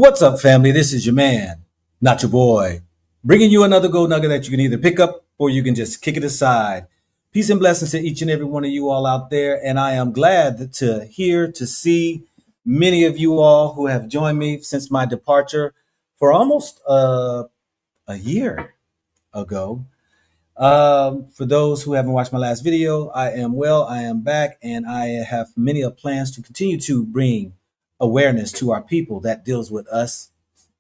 What's up, family? This is your man, not your boy, bringing you another gold nugget that you can either pick up or you can just kick it aside. Peace and blessings to each and every one of you all out there. And I am glad to hear, to see many of you all who have joined me since my departure for almost a year ago. For those who haven't watched my last video, I am well, I am back, and I have many plans to continue to bring awareness to our people that deals with us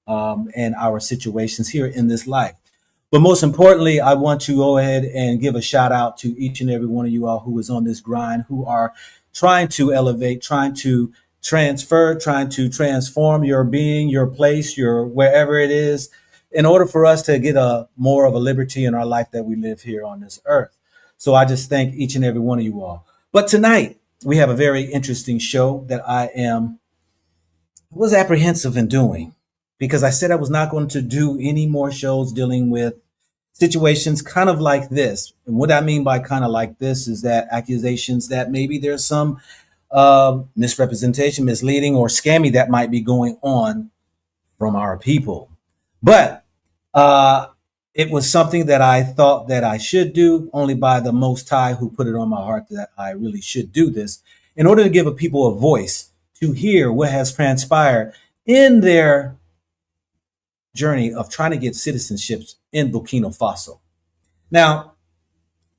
and our situations here in this life. But most importantly, I want to go ahead and give a shout out to each and every one of you all who is on this grind, who are trying to elevate, trying to transfer, trying to transform your being, your place, your wherever it is, in order for us to get a more of a liberty in our life that we live here on this earth. So I just thank each and every one of you all. But tonight we have a very interesting show that was apprehensive in doing, because I said I was not going to do any more shows dealing with situations kind of like this. And what I mean by kind of like this is that accusations that maybe there's some misrepresentation, misleading, or scammy that might be going on from our people. But it was something that I thought that I should do, only by the Most High who put it on my heart that I really should do this, in order to give a people a voice to hear what has transpired in their journey of trying to get citizenships in Burkina Faso. Now,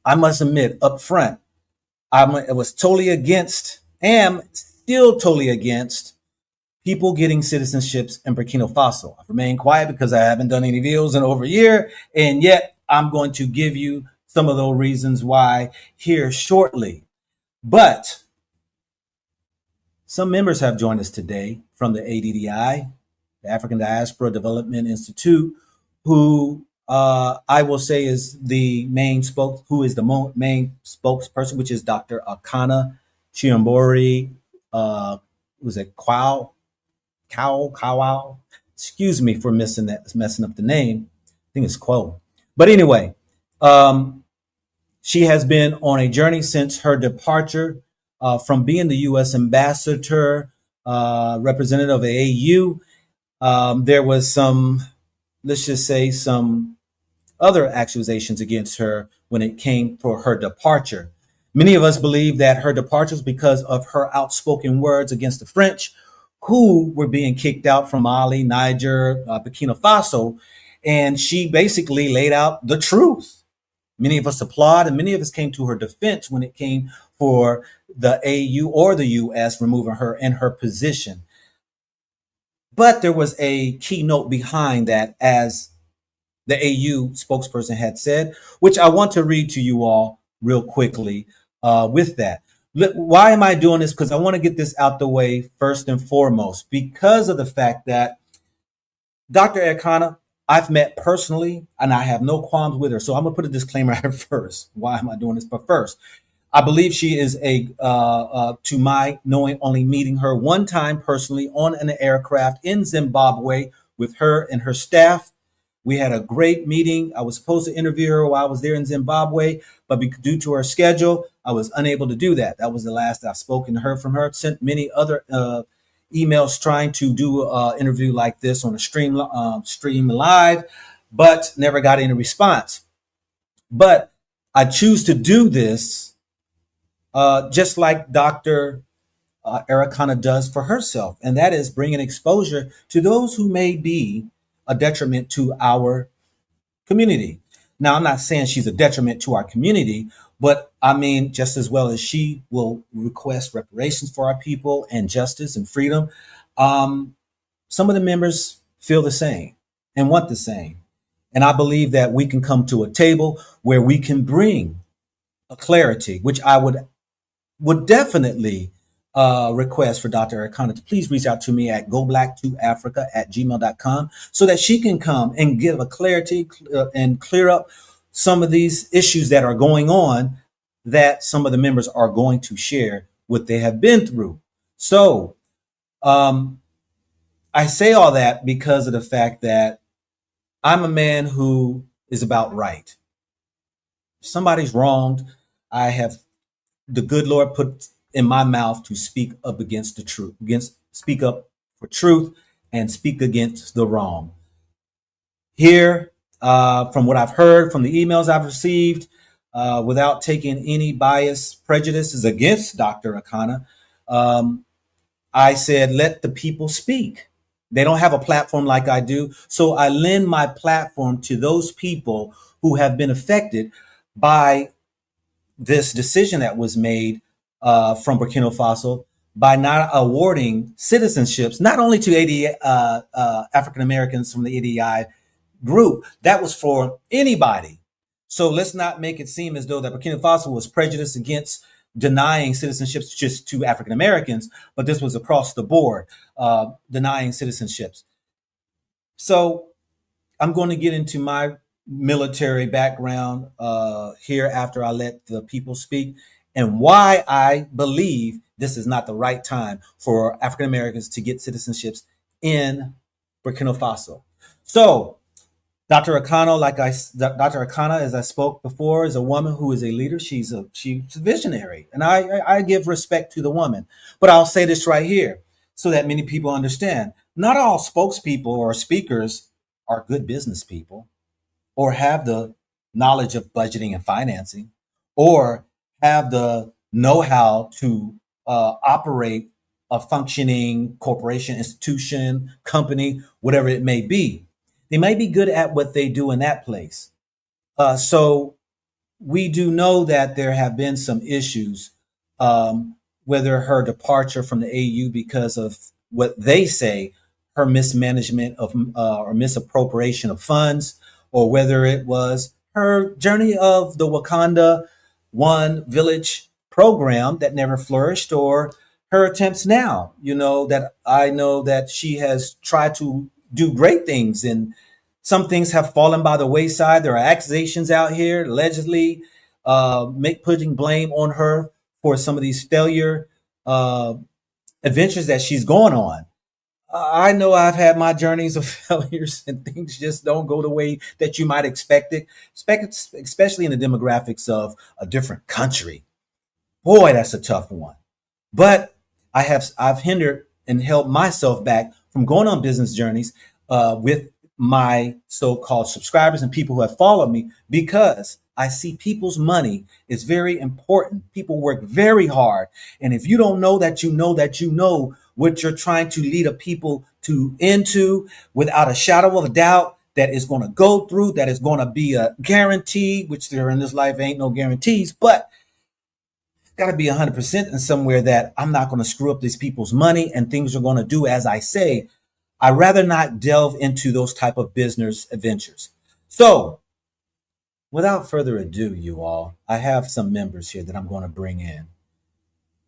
I must admit up front, I was totally against, am still totally against people getting citizenships in Burkina Faso. I've remained quiet because I haven't done any videos in over a year, and yet I'm going to give you some of those reasons why here shortly. But some members have joined us today from the ADDI, the African Diaspora Development Institute, who I will say is the main main spokesperson, which is Dr. Arikana Chiambori. Was it Cow? Excuse me for messing up the name. I think it's Quo. But anyway, she has been on a journey since her departure from being the U.S. ambassador, representative of the AU. There was let's just say, some other accusations against her when it came for her departure. Many of us believe that her departure is because of her outspoken words against the French, who were being kicked out from Mali, Niger, Burkina Faso, and she basically laid out the truth. Many of us applaud, and many of us came to her defense when it came for the AU or the U.S. removing her in her position. But there was a keynote behind that, as the AU spokesperson had said, which I want to read to you all real quickly with that. Why am I doing this? Because I want to get this out the way first and foremost, because of the fact that Dr. Arikana, I've met personally, and I have no qualms with her. So I'm going to put a disclaimer out first. Why am I doing this? But first, I believe she is to my knowing, only meeting her one time personally on an aircraft in Zimbabwe with her and her staff. We had a great meeting. I was supposed to interview her while I was there in Zimbabwe, but due to her schedule, I was unable to do that. That was the last I've spoken to her from her. Sent many other emails trying to do an interview like this on a stream live, but never got any response. But I choose to do this just like Dr. Arikana does for herself, and that is bringing exposure to those who may be a detriment to our community. Now, I'm not saying she's a detriment to our community, but I mean, just as well as she will request reparations for our people and justice and freedom, some of the members feel the same and want the same. And I believe that we can come to a table where we can bring a clarity, which I would definitely request for Dr. Arikana to please reach out to me at goblack2africa@gmail.com so that she can come and give a clarity and clear up some of these issues that are going on, that some of the members are going to share what they have been through. So I say all that because of the fact that I'm a man who is about right. If somebody's wronged, I have the good Lord put in my mouth to speak up against the truth, speak up for truth and speak against the wrong. Here, from what I've heard from the emails I've received, without taking any bias, prejudices against Dr. Akana, um, I said, let the people speak. They don't have a platform like I do. So I lend my platform to those people who have been affected by this decision that was made from Burkina Faso by not awarding citizenships, not only to ADI, African Americans from the ADI group, that was for anybody. So let's not make it seem as though that Burkina Faso was prejudiced against denying citizenships just to African Americans, but this was across the board, denying citizenships. So I'm going to get into my military background here after I let the people speak and why I believe this is not the right time for African Americans to get citizenships in Burkina Faso. So, Dr. Akano, Dr. Akana, as I spoke before, is a woman who is a leader. She's a visionary, and I give respect to the woman. But I'll say this right here, so that many people understand: not all spokespeople or speakers are good business people, or have the knowledge of budgeting and financing, or have the know-how to operate a functioning corporation, institution, company, whatever it may be. They may be good at what they do in that place. So we do know that there have been some issues, whether her departure from the AU because of what they say her mismanagement of or misappropriation of funds, or whether it was her journey of the Wakanda One Village program that never flourished, or her attempts now. That I know that she has tried to do great things, and some things have fallen by the wayside. There are accusations out here, allegedly, putting blame on her for some of these failure uh, adventures that she's going on. I know I've had my journeys of failures, and things just don't go the way that you might expect it, especially in the demographics of a different country. Boy, that's a tough one. But I've hindered and held myself back from going on business journeys with my so-called subscribers and people who have followed me, because I see people's money is very important. People work very hard, and if you don't know that you know that you know what you're trying to lead a people to into, without a shadow of a doubt, that is going to go through, that is going to be a guarantee, which there in this life ain't no guarantees, but got to be 100% in somewhere that I'm not going to screw up these people's money and things are going to do as I say. I rather not delve into those type of business adventures. So, without further ado, you all, I have some members here that I'm going to bring in.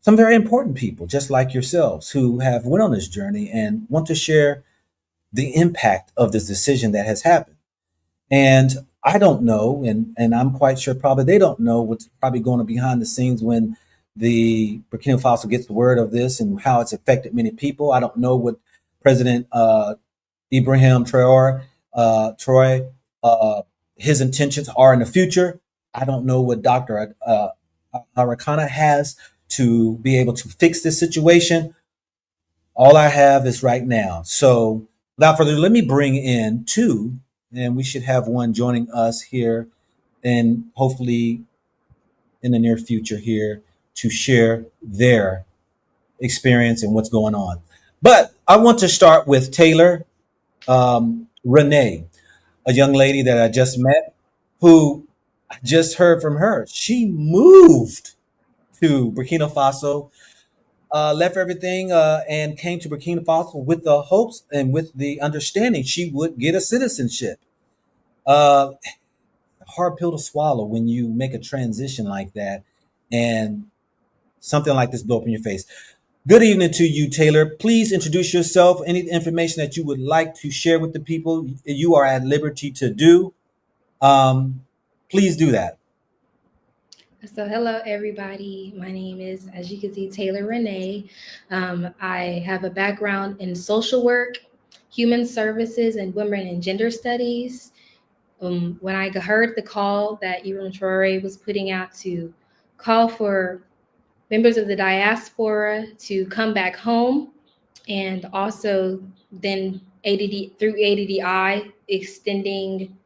Some very important people, just like yourselves, who have went on this journey and want to share the impact of this decision that has happened. And I don't know, and I'm quite sure probably they don't know what's probably going on behind the scenes when the Burkina Faso gets the word of this and how it's affected many people. I don't know what President Ibrahim Troy, uh, his intentions are in the future. I don't know what Dr. Arikana has to be able to fix this situation. All I have is right now. So without further ado, let me bring in two, and we should have one joining us here, and hopefully in the near future here, to share their experience and what's going on. But I want to start with Taylor Renee, a young lady that I just met, who I just heard from her. She moved to Burkina Faso, left everything, and came to Burkina Faso with the hopes and with the understanding she would get a citizenship. Uh, Hard pill to swallow when you make a transition like that and something like this blow up in your face. Good evening to you, Taylor. Please introduce yourself. Any information that you would like to share with the people, you are at liberty to do. Um, please do that. So, hello, everybody. My name is, as you can see, Taylor Renee. I have a background in social work, human services, and women and gender studies. When I heard the call that Iram Traore was putting out to call for members of the diaspora to come back home, and also then ADD through ADDI extending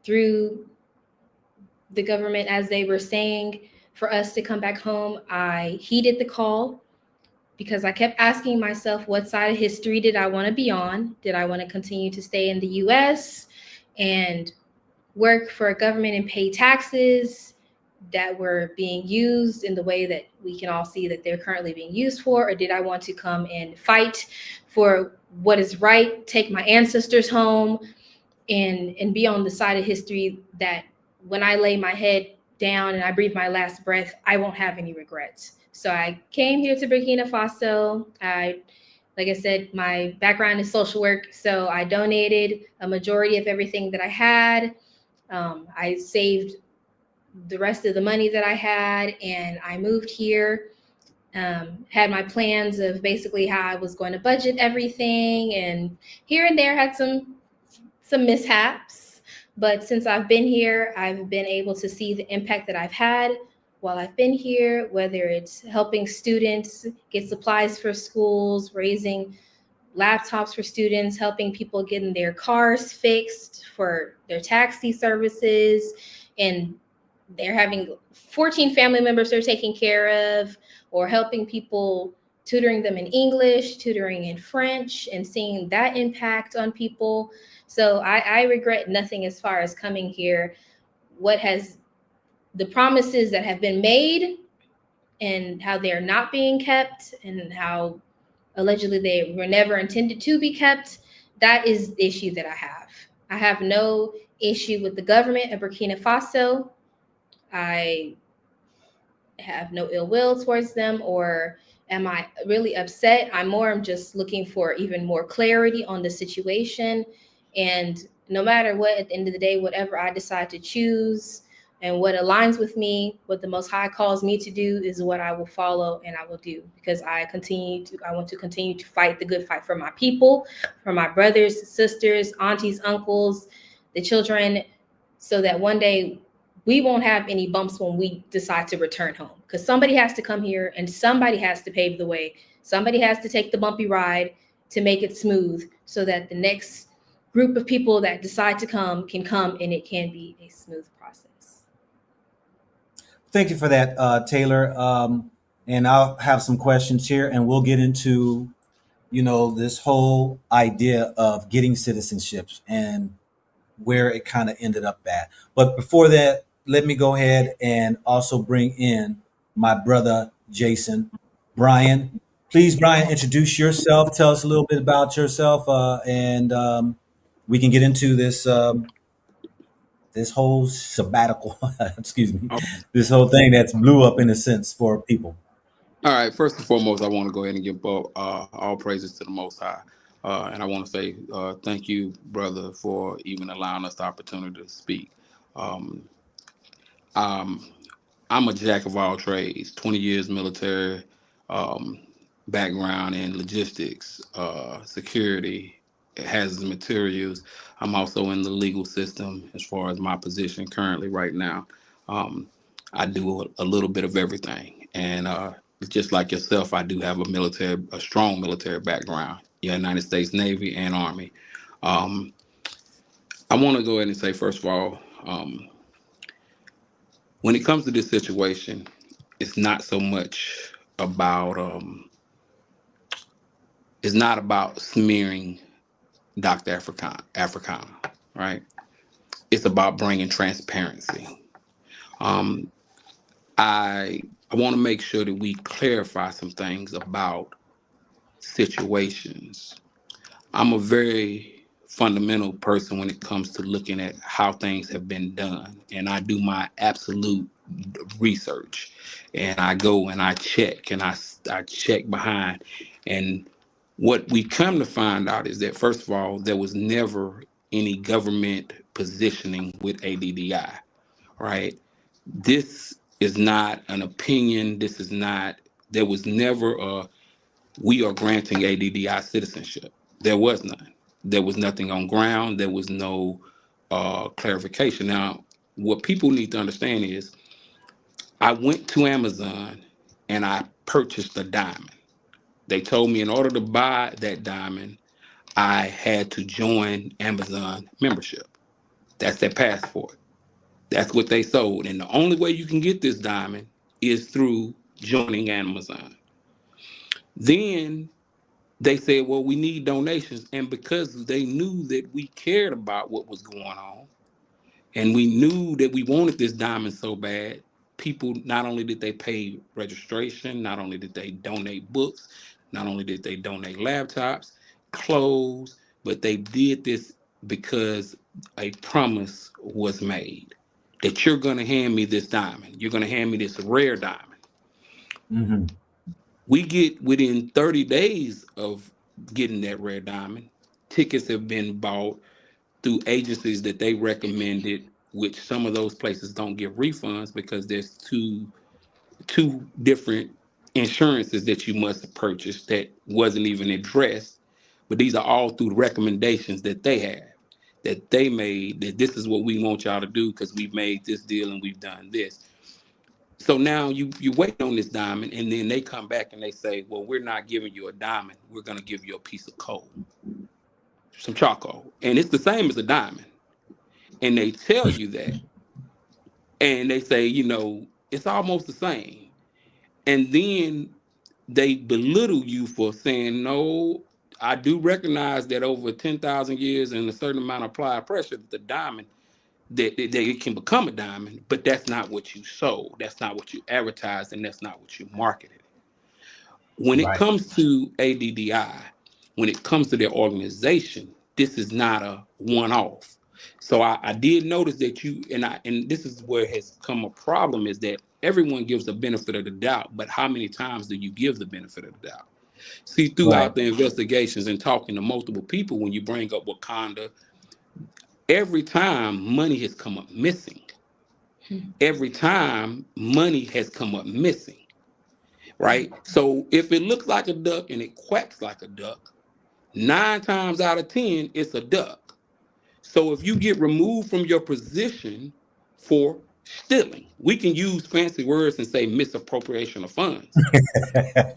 through the government as they were saying for us to come back home. I heeded the call because I kept asking myself, what side of history did I want to be on? Did I want to continue to stay in the US and work for a government and pay taxes that were being used in the way that we can all see that they're currently being used for? Or did I want to come and fight for what is right, take my ancestors home, and be on the side of history that when I lay my head down and I breathe my last breath, I won't have any regrets? So I came here to Burkina Faso. Like I said, my background is social work, so I donated a majority of everything that I had. I saved the rest of the money that I had, and I moved here. Had my plans of basically how I was going to budget everything, and here and there had some mishaps. But since I've been here, I've been able to see the impact that I've had while I've been here, whether it's helping students get supplies for schools, raising laptops for students, helping people getting their cars fixed for their taxi services, and they're having 14 family members they're taking care of, or helping people, tutoring them in English, tutoring in French, and seeing that impact on people. So I regret nothing as far as coming here. What has the promises that have been made and how they're not being kept, and how allegedly they were never intended to be kept, that is the issue that I have. I have no issue with the government of Burkina Faso. I have no ill will towards them, or am I really upset? I'm just looking for even more clarity on the situation. And no matter what, at the end of the day, whatever I decide to choose and what aligns with me, what the Most High calls me to do, is what I will follow and I will do, because I want to continue to fight the good fight for my people, for my brothers, sisters, aunties, uncles, the children, so that one day we won't have any bumps when we decide to return home, because somebody has to come here and somebody has to pave the way. Somebody has to take the bumpy ride to make it smooth, so that the next group of people that decide to come can come and it can be a smooth process. Thank you for that, Taylor. And I'll have some questions here, and we'll get into, this whole idea of getting citizenships and where it kind of ended up at. But before that, let me go ahead and also bring in my brother, Jason. Brian, please, Brian, introduce yourself. Tell us a little bit about yourself, and we can get into this whole sabbatical, excuse me, Oh, this whole thing that's blew up in a sense for people. all right. First and foremost, I want to go ahead and give all praises to the Most High, and I want to say thank you, brother, for even allowing us the opportunity to speak. Um, um, I'm a jack of all trades. 20 years military um, background in logistics, security, hazardous materials. I'm also in the legal system as far as my position currently right now. Um, I do a little bit of everything, and just like yourself, I do have a strong military background. Yeah, United States Navy and Army. Um, I want to go ahead and say, first of all, when it comes to this situation, it's not so much about it's not about smearing Dr. Africana, right? It's about bringing transparency. Um, I I want to make sure that we clarify some things about situations. I'm a very fundamental person when it comes to looking at how things have been done, and I do my absolute research, and I go and I check and I check behind, and what we come to find out is that first of all, there was never any government positioning with ADDI, right? This is not an opinion. This is not. There was never a we are granting ADDI citizenship. There was none. There was nothing on ground. There was no clarification. Now, what people need to understand is I went to Amazon and I purchased a diamond. They told me in order to buy that diamond, I had to join Amazon membership. That's their passport. That's what they sold. And the only way you can get this diamond is through joining Amazon. Then they said, well, we need donations. And because they knew that we cared about what was going on, and we knew that we wanted this diamond so bad, people, not only did they pay registration, not only did they donate books, not only did they donate laptops, clothes, but they did this because a promise was made that you're going to hand me this diamond. You're going to hand me this rare diamond. Mm-hmm. We get within 30 days of getting that rare diamond, tickets have been bought through agencies that they recommended, which some of those places don't give refunds because there's two different insurances that you must purchase that wasn't even addressed. But these are all through recommendations that they have, that they made, that this is what we want y'all to do because we've made this deal and we've done this. So now you wait on this diamond, and then they come back and they say, well, we're not giving you a diamond. We're going to give you a piece of coal, some charcoal. And it's the same as a diamond. And they tell you that. And they say, it's almost the same. And then they belittle you for saying, no, I do recognize that over 10,000 years and a certain amount of applied pressure, that the diamond, that it can become a diamond, but that's not what you sold. That's not what you advertised, and that's not what you marketed. When it Right. comes to ADDI, when it comes to their organization, this is not a one-off. So I did notice that and this is where it has come a problem, is that everyone gives the benefit of the doubt, but how many times do you give the benefit of the doubt? See, Right. throughout the investigations and talking to multiple people, when you bring up Wakanda, every time money has come up missing. Every time money has come up missing. Right? So if it looks like a duck and it quacks like a duck, 9 times out of 10, it's a duck. So if you get removed from your position for stealing, we can use fancy words and say misappropriation of funds,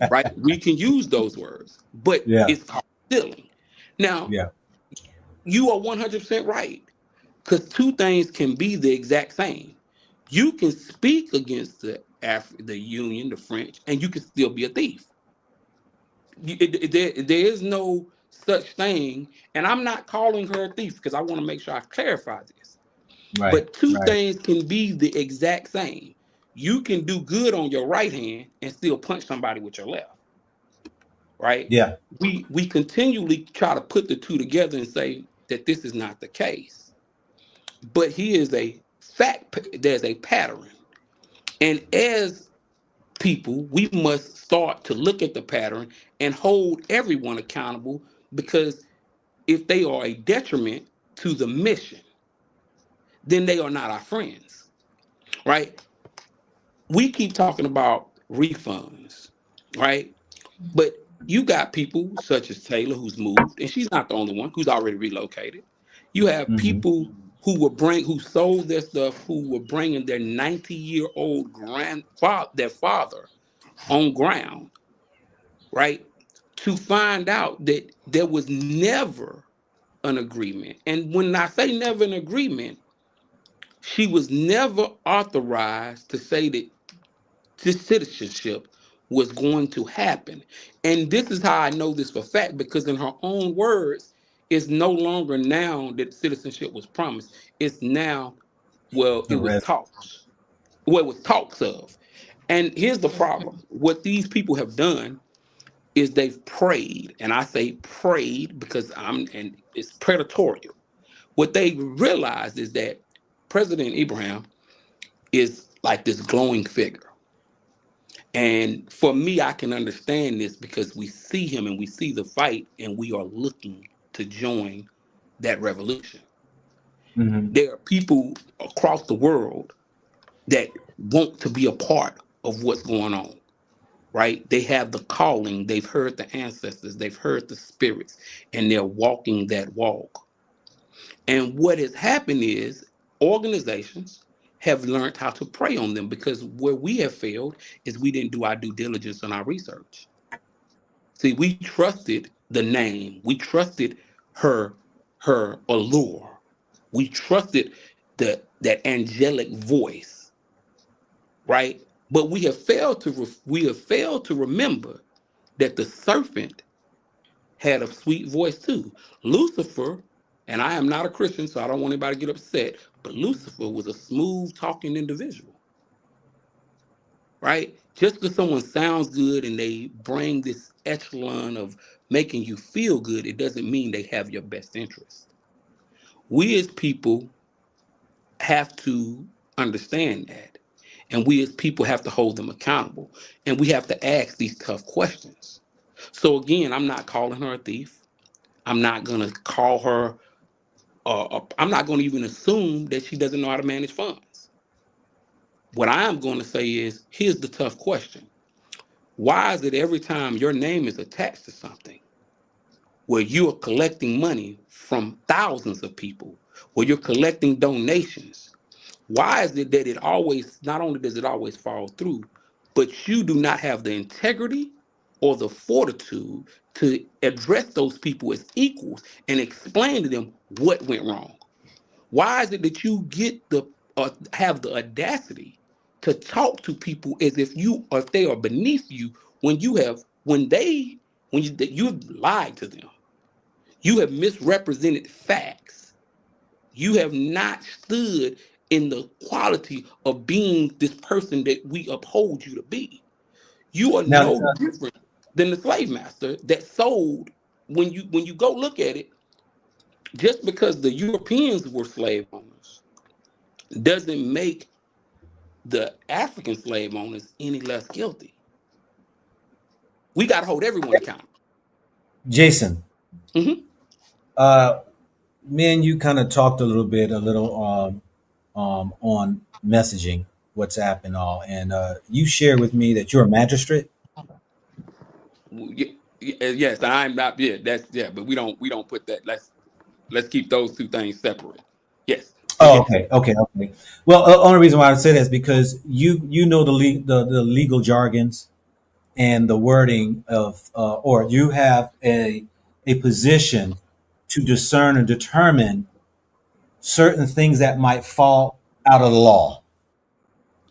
right? We can use those words, but Yeah. it's called stealing. Now, Yeah. you are 100% right, because two things can be the exact same. You can speak against the Union, the French, and you can still be a thief. There is no such thing, and I'm not calling her a thief because I want to make sure I clarify this. Right. But two Right. things can be the exact same. You can do good on your right hand and still punch somebody with your left, right? Yeah. We continually try to put the two together and say that this is not the case. But here is a fact, there's a pattern. And as people, we must start to look at the pattern and hold everyone accountable, because if they are a detriment to the mission, then they are not our friends, right? We keep talking about refunds, right? But you got people such as Taylor, who's moved, and she's not the only one, who's already relocated. You have Mm-hmm. people who sold their stuff, who were bringing their 90-year-old their father on ground, right? To find out that there was never an agreement. And when I say never an agreement, she was never authorized to say that this citizenship was going to happen. And this is how I know this for fact, because in her own words, it's no longer now that citizenship was promised. It's now, well, it The was rest. talks. Well, it was talks of. And here's the problem. What these people have done is they've prayed, and I say prayed because and it's predatorial. What they realized is that President Abraham is like this glowing figure. And for me, I can understand this because we see him and we see the fight, and we are looking to join that revolution. Mm-hmm. There are people across the world that want to be a part of what's going on, right? They have the calling, they've heard the ancestors, they've heard the spirits, and they're walking that walk. And what has happened is organizations have learned how to prey on them, because where we have failed is we didn't do our due diligence on our research. See, we trusted the name. We trusted her her allure. We trusted that angelic voice, right? But we have failed to remember that the serpent had a sweet voice too. Lucifer, and I am not a Christian, so I don't want anybody to get upset, but Lucifer was a smooth talking individual, right? Just because someone sounds good and they bring this echelon of making you feel good, it doesn't mean they have your best interest. We as people have to understand that. And we as people have to hold them accountable. And we have to ask these tough questions. So again, I'm not calling her a thief. I'm not going to call her, I'm not going to even assume that she doesn't know how to manage funds. What I am going to say is, here's the tough question. Why is it every time your name is attached to something where you are collecting money from thousands of people, where you're collecting donations, why is it that it always, not only does it always fall through, but you do not have the integrity or the fortitude to address those people as equals and explain to them what went wrong? Why is it that you get the have the audacity to talk to people as if you or if they are beneath you when you have when they when you that you've lied to them, you have misrepresented facts, you have not stood in the quality of being this person that we uphold you to be. You are Now, no different than the slave master that sold. When you go look at it, just because the Europeans were slave owners doesn't make the African slave owners any less guilty. We got to hold everyone accountable. Jason, Hmm. uh, me and you kind of talked a little on messaging, WhatsApp, and all, and you shared with me that you're a magistrate. Yes, I'm not. Yeah, that's yeah. But we don't put that. Let's keep those two things separate. Yes, but Oh, yes, okay, okay, okay. Well, only reason why I say that is because you know the legal jargons and the wording of, or you have a position to discern and determine certain things that might fall out of the law,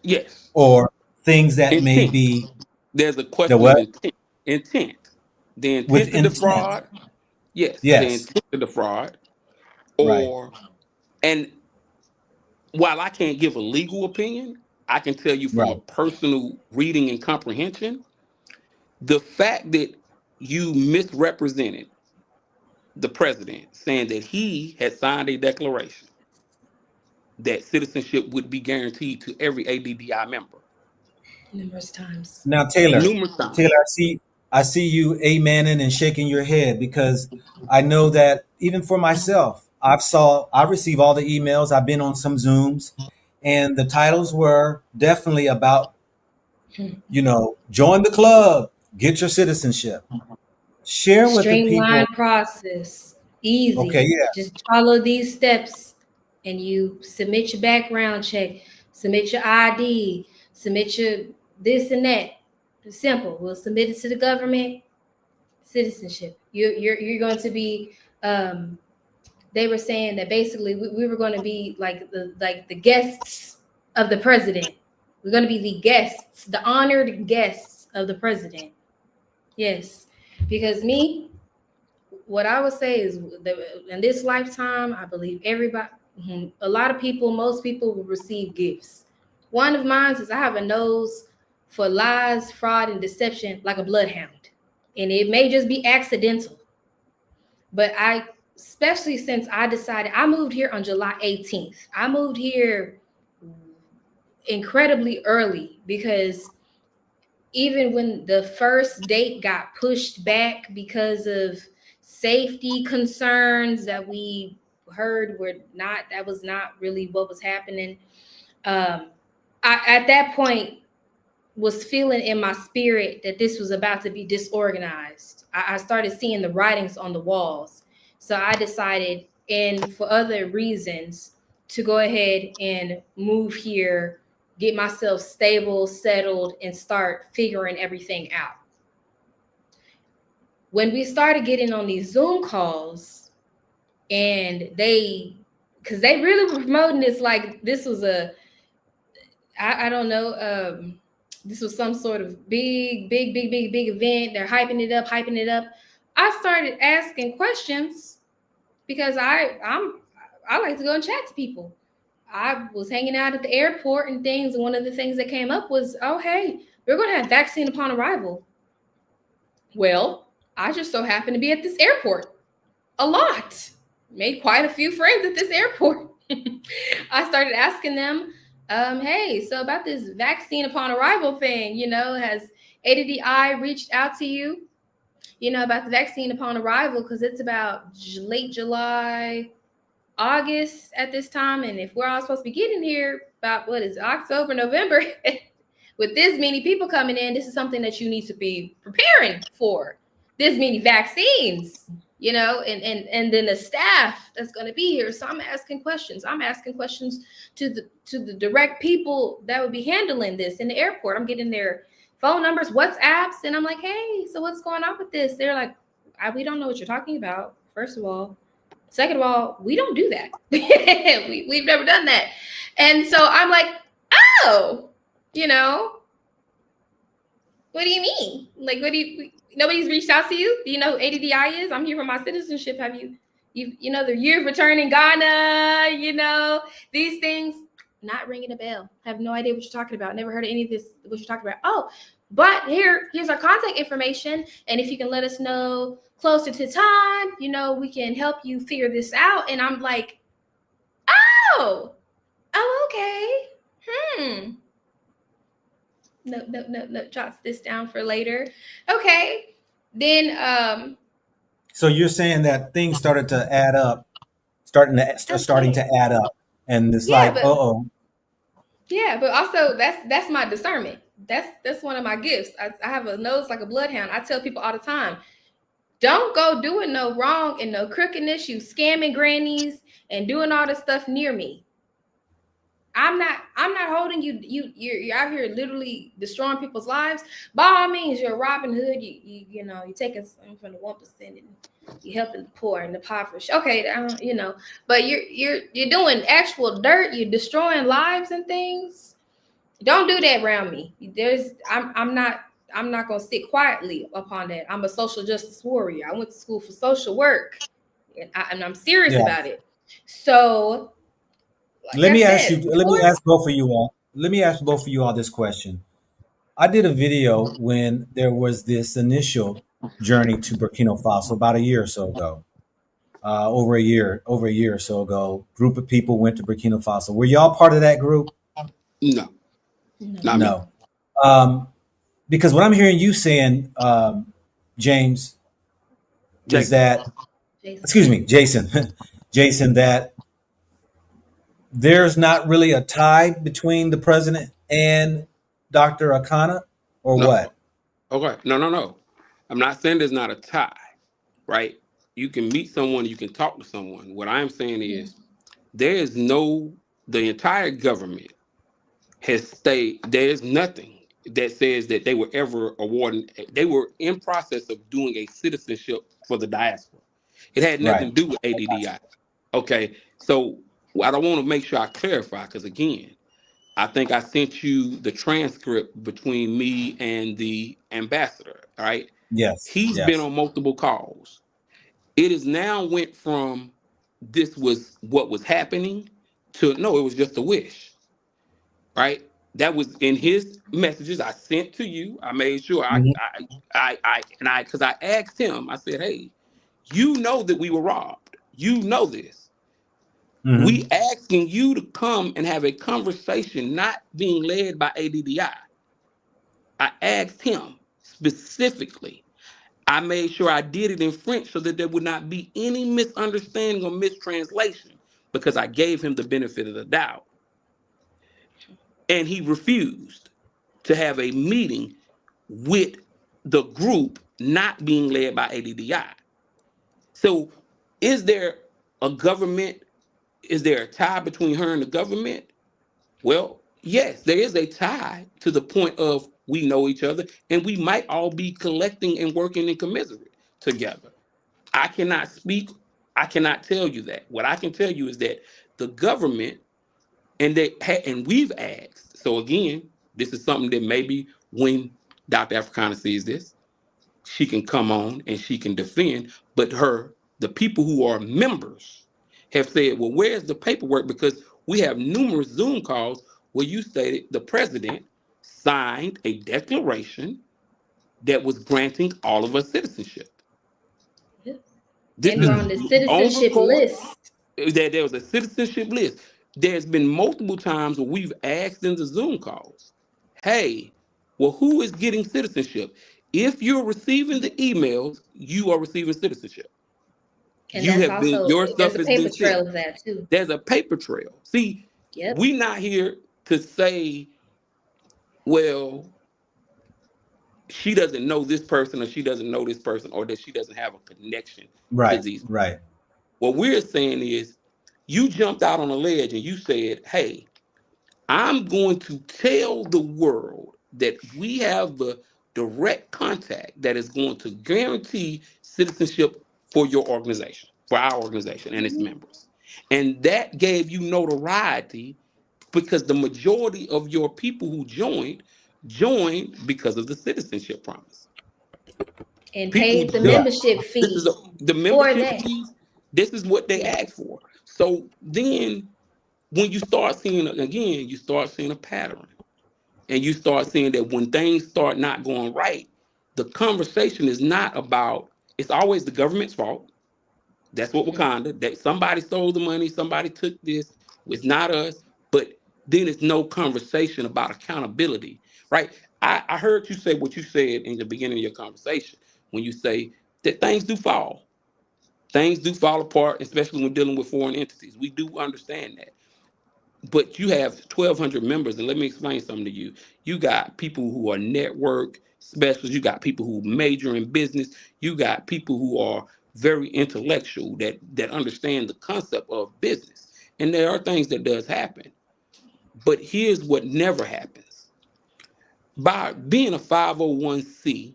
yes. or things that may Intent. be There's a the question of what intent. Intent. The with intent to intent. defraud. Yes, the Yes, intent to defraud. right, Or and while I can't give a legal opinion, I can tell you from a right. personal reading and comprehension, the fact that you misrepresented the president, saying that he had signed a declaration that citizenship would be guaranteed to every ADDI member numerous times. Now, Taylor, numerous Taylor, times. I see you amening and shaking your head because I know that even for myself, I receive all the emails. I've been on some Zooms, and the titles were definitely about, join the club, get your citizenship, share with the Streamlined people. process, Okay, easy. yeah, Just follow these steps, and you submit your background check, submit your ID, submit your this and that. It's simple. We'll submit it to the government. Citizenship. You're going to be. They were saying that basically we were going to be like the guests of the president. We're going to be the guests, the honored guests of the president. Yes, because me, what I would say is that in this lifetime, I believe everybody, a lot of people, most people will receive gifts. One of mine is I have a nose for lies, fraud, and deception like a bloodhound. And it may just be accidental, but especially since I decided, I moved here on July 18th. I moved here incredibly early because even when the first date got pushed back because of safety concerns that we heard that was not really what was happening. I at that point was feeling in my spirit that this was about to be disorganized. I started seeing the writings on the walls. So I decided, and for other reasons, to go ahead and move here, get myself stable, settled, and start figuring everything out. when we started getting on these Zoom calls, and because they really were promoting this like this was I don't know, this was some sort of big event. They're hyping it up, I started asking questions because I like to go and chat to people. I was hanging out at the airport and things, and one of the things that came up was, oh, hey, we're going to have vaccine upon arrival. Well, I just so happened to be at this airport a lot. Made quite a few friends at this airport. I started asking them, hey, so about this vaccine upon arrival thing, has ADDI reached out to you, about the vaccine upon arrival? Because it's about late July, August at this time. And if we're all supposed to be getting here about October, November, with this many people coming in, this is something that you need to be preparing for. This many vaccines, and then the staff that's going to be here. So I'm asking questions. To the direct people that would be handling this in the airport. I'm getting their phone numbers, WhatsApps, and I'm like, hey, so what's going on with this? They're like, we don't know what you're talking about, first of all. Second of all, we don't do that. We've never done that. And so I'm like, oh, what do you mean? Like, nobody's reached out to you? Do you know who ADDI is? I'm here for my citizenship. Have you the year of return in Ghana, these things? Not ringing a bell. Have no idea what you're talking about. Never heard of any of this, what you're talking about. Oh, but here's our contact information. And if you can let us know closer to time, we can help you figure this out. And I'm like, oh, okay. No, jots this down for later. Okay. Then so you're saying that things started to add up, starting to add up, and it's like, yeah, but also that's my discernment. That's one of my gifts. I have a nose like a bloodhound. I tell people all the time, don't go doing no wrong and no crookedness, you scamming grannies and doing all this stuff near me. I'm not holding you. You're out here literally destroying people's lives. By all means, you're a Robin Hood. You're taking something from the 1% and you're helping the poor and the impoverished. Okay, but you're doing actual dirt. You're destroying lives and things. Don't do that around me. I'm not gonna sit quietly upon that. I'm a social justice warrior. I went to school for social work, and I'm serious about it. So. Let me ask both of you all this question. I did a video when there was this initial journey to Burkina Faso about a year or so ago. Over a year or so ago, group of people went to Burkina Faso. Were y'all part of that group? No. No. Because what I'm hearing you saying, James, is that, excuse me, Jason, that there's not really a tie between the president and Dr. Arikana, or what? Okay. No. I'm not saying there's not a tie, right? You can meet someone, you can talk to someone. What I'm saying is the entire government has stayed, there's nothing that says that they were ever awarding, they were in process of doing a citizenship for the diaspora. It had nothing to do with ADDI. Okay, so I don't want to make sure I clarify, because again, I think I sent you the transcript between me and the ambassador, all right? Yes. He's been on multiple calls. It is now went from this was what was happening to no, it was just a wish, right? That was in his messages I sent to you. I made sure because I asked him, I said, hey, you know that we were robbed. You know this. Mm-hmm. We asking you to come and have a conversation, not being led by ADDI. I asked him specifically. I made sure I did it in French so that there would not be any misunderstanding or mistranslation, because I gave him the benefit of the doubt. And he refused to have a meeting with the group not being led by ADDI. So is there a government? Is there a tie between her and the government? Well, yes, there is a tie to the point of we know each other and we might all be collecting and working in commiserate. together. I cannot speak, I cannot tell you that. What I can tell you is that the government, and we've asked. So again, this is something that maybe when Dr. Africana sees this, she can come on and she can defend. But the people who are members have said, well, where's the paperwork? Because we have numerous Zoom calls where you stated the president signed a declaration that was granting all of us citizenship. Yep. This And we're on is the on citizenship record list. that there was a citizenship list. There's been multiple times where we've asked in the Zoom calls, hey, well, who is getting citizenship? If you're receiving the emails, you are receiving citizenship. And You that's have been, also, your there's stuff a has been paper sent. trail of that too. There's a paper trail. See, Yep. we're not here to say, well, she doesn't know this person or she doesn't know this person or that she doesn't have a connection to Right, these. right. What we're saying is you jumped out on a ledge and you said, hey, I'm going to tell the world that we have the direct contact that is going to guarantee citizenship for your organization, for our organization and its Mhm. members. And that gave you notoriety because the majority of your people who joined because of the citizenship promise. And People paid the Yeah. jumped. membership This is fee the for membership that. fees. This is what they Yeah. asked for. So then when you start seeing, again, you start seeing a pattern. And you start seeing that when things start not going right, the conversation is not about, it's always the government's fault. That's what Mhm. Wakanda, that somebody stole the money, somebody took this, it's not us. But then it's no conversation about accountability, right? I heard you say what you said in the beginning of your conversation when you say that things do fall. Things do fall apart, especially when dealing with foreign entities. We do understand that. But you have 1,200 members, and let me explain something to you. You got people who are network specialists. You got people who major in business. You got people who are very intellectual that understand the concept of business. And there are things that does happen. But here's what never happens. By being a 501c,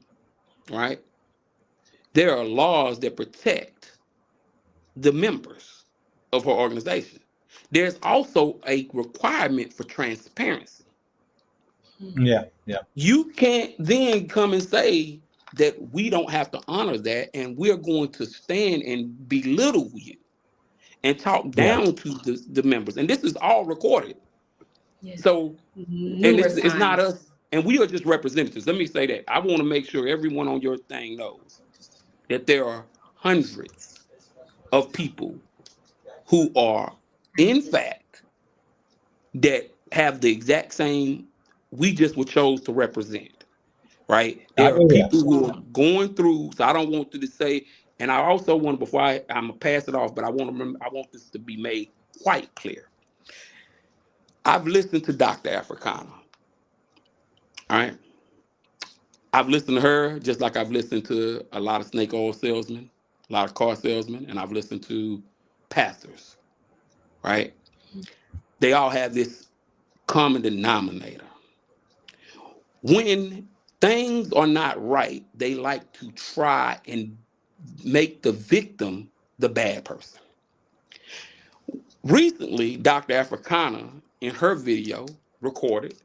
right, there are laws that protect the members of her organization. There's also a requirement for transparency. Yeah, yeah. You can't then come and say that we don't have to honor that and we're going to stand and belittle you and talk Yeah. down to the members. And this is all recorded. Yes. So, and Numerous it's not times. us, and we are just representatives. Let me say that. I want to make sure everyone on your thing knows that there are hundreds of people who are, in fact, that have the exact same, we just were chose to represent. Right? I There are hear you. people who are going through. So I don't want to say, and I also want before I'm gonna pass it off, but I want to remember, I want this to be made quite clear. I've listened to Dr. Africana. All right, I've listened to her just like I've listened to a lot of snake oil salesmen, a lot of car salesmen, and I've listened to pastors. Right? They all have this common denominator. When things are not right, they like to try and make the victim the bad person. Recently, Dr. Africana, in her video recorded,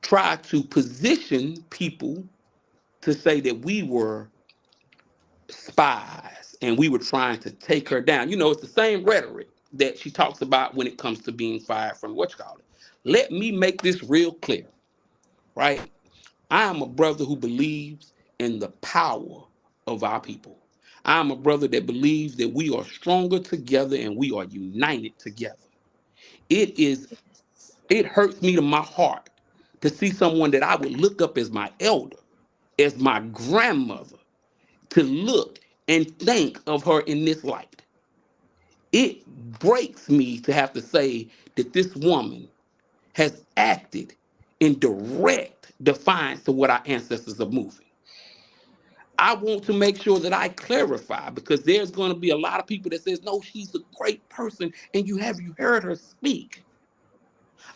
tried to position people to say that we were spies and we were trying to take her down. You know, it's the same rhetoric that she talks about when it comes to being fired from what you call it. Let me make this real clear, right? I am a brother who believes in the power of our people. I am a brother that believes that we are stronger together and we are united together. It is, it hurts me to my heart to see someone that I would look up as my elder, as my grandmother, to look and think of her in this light. It breaks me to have to say that this woman has acted in direct defiance to what our ancestors are moving. I want to make sure that I clarify because there's going to be a lot of people that says, no, she's a great person. And you heard her speak.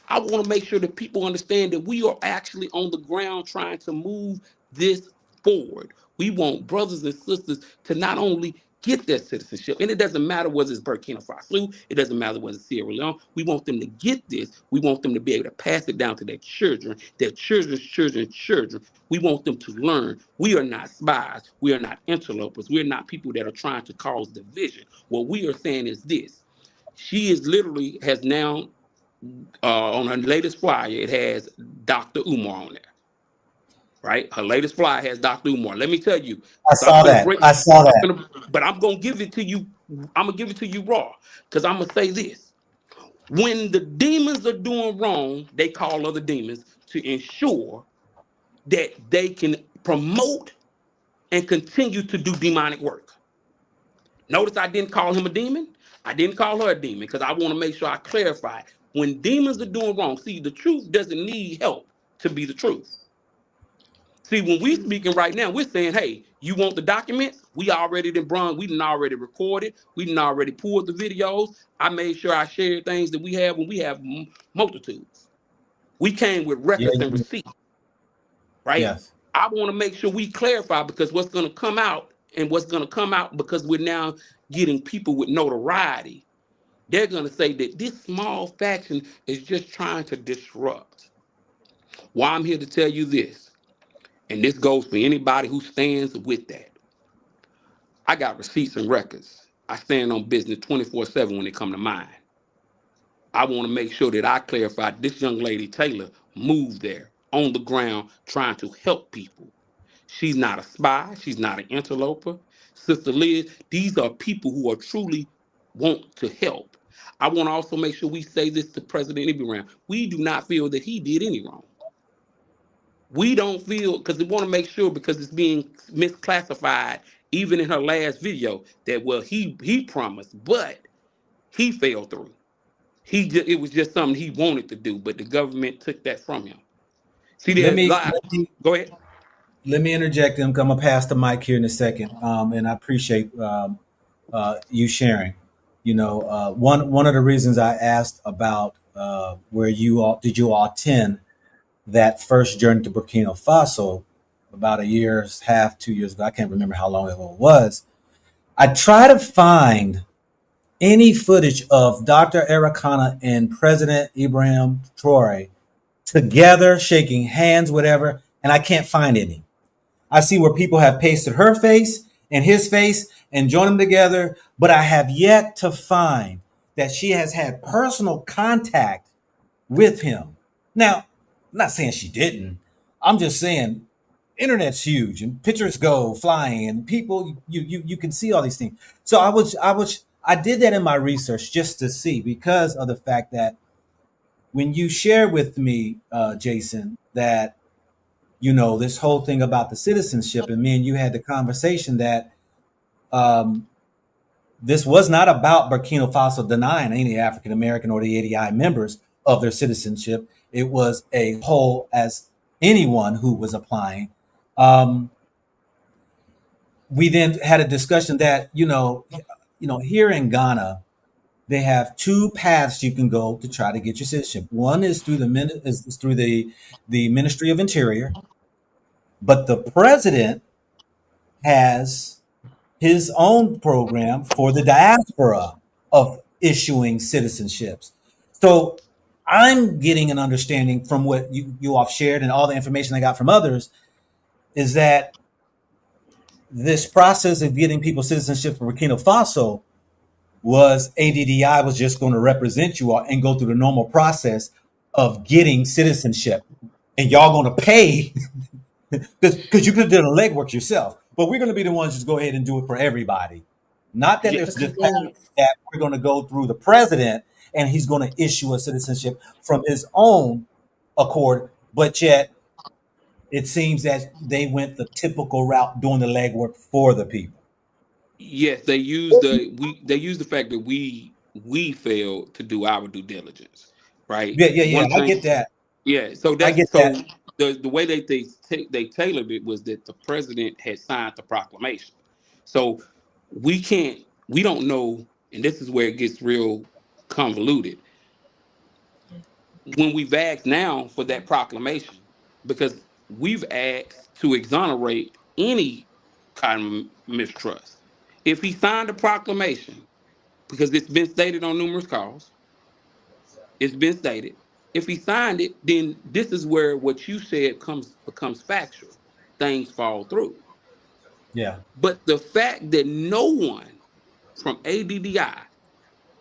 I want to make sure that people understand that we are actually on the ground trying to move this forward. We want brothers and sisters to not only get their citizenship, and it doesn't matter whether it's Burkina Faso, it doesn't matter whether it's Sierra Leone. We want them to get this. We want them to be able to pass it down to their children's children's children. We want them to learn. We are not spies. We are not interlopers. We are not people that are trying to cause division. What we are saying is this. She is literally has now on her latest flyer, it has Dr. Umar on there, right? Her latest flyer has Dr. Umar. Let me tell you, I so I'm saw gonna that. break, I saw that. but I'm gonna give it to you. I'm gonna give it to you raw, because I'm gonna say this: when the demons are doing wrong, they call other demons to ensure that they can promote and continue to do demonic work. Notice I didn't call him a demon. I didn't call her a demon because I want to make sure I clarify. When demons are doing wrong, see, the truth doesn't need help to be the truth. See, when we speaking right now, we're saying, hey, you want the documents? We already we done already recorded, we done already pulled the videos. I made sure I shared things that we have when we have multitudes. We came with Yeah, records and receipts, right? yes. I want to make sure we clarify, because what's going to come out and what's going to come out, because we're now getting people with notoriety. They're going to say that this small faction is just trying to disrupt. Well, I'm here to tell you this, and this goes for anybody who stands with that. I got receipts and records. I stand on business 24/7 when it come to mine. I want to make sure that I clarify this young lady, Taylor, moved there on the ground trying to help people. She's not a spy. She's not an interloper. Sister Liz, these are people who are truly want to help. I want to also make sure we say this to President Ibrahim. We do not feel that he did any wrong. We don't feel, because we want to make sure, because it's being misclassified even in her last video, that, well, he promised, but he fell through. It was just something he wanted to do, but the government took that from him. See, Let there's me lies. let me Go ahead. let me interject. I'm gonna pass the mic here in a second, and I appreciate you sharing. One of the reasons I asked about where you all attend that first journey to Burkina Faso about a year's half, 2 years ago. I can't remember how long ago it was. I try to find any footage of Dr. Arikana and President Ibrahim Traore together, shaking hands, whatever, and I can't find any. I see where people have pasted her face and his face and joined them together, but I have yet to find that she has had personal contact with him. Now, I'm not saying she didn't. I'm just saying internet's huge and pictures go flying and people you can see all these things. So I did that in my research just to see, because of the fact that when you share with me, Jason, that this whole thing about the citizenship, and me and you had the conversation that um, this was not about Burkina Faso denying any African American or the ADI members of their citizenship. It was a whole as anyone who was applying. Um, we then had a discussion that here in Ghana they have two paths you can go to try to get your citizenship. One is through the Ministry of Interior, but the president has his own program for the diaspora of issuing citizenships. So I'm getting an understanding from what you all shared and all the information I got from others is that this process of getting people citizenship for Burkina Faso was ADDI was just going to represent you all and go through the normal process of getting citizenship. And y'all going to pay because you could have done the legwork yourself. But we're going to be the ones just go ahead and do it for everybody. Not that Yeah, there's The this path convenience. that we're going to go through the president and he's going to issue a citizenship from his own accord, but yet it seems that they went the typical route doing the legwork for the people. yes, they use the fact that we failed to do our due diligence, right? Yeah, yeah, yeah. One I thing, get that. yeah. So I that's get so that. the way they tailored it was that the president had signed the proclamation. So we don't know, and this is where it gets real convoluted. When we've asked now for that proclamation, because we've asked to exonerate any kind of mistrust. If he signed a proclamation, because it's been stated on numerous calls, it's been stated. If he signed it, then this is where what you said becomes factual. Things fall through. Yeah. But the fact that no one from ADDI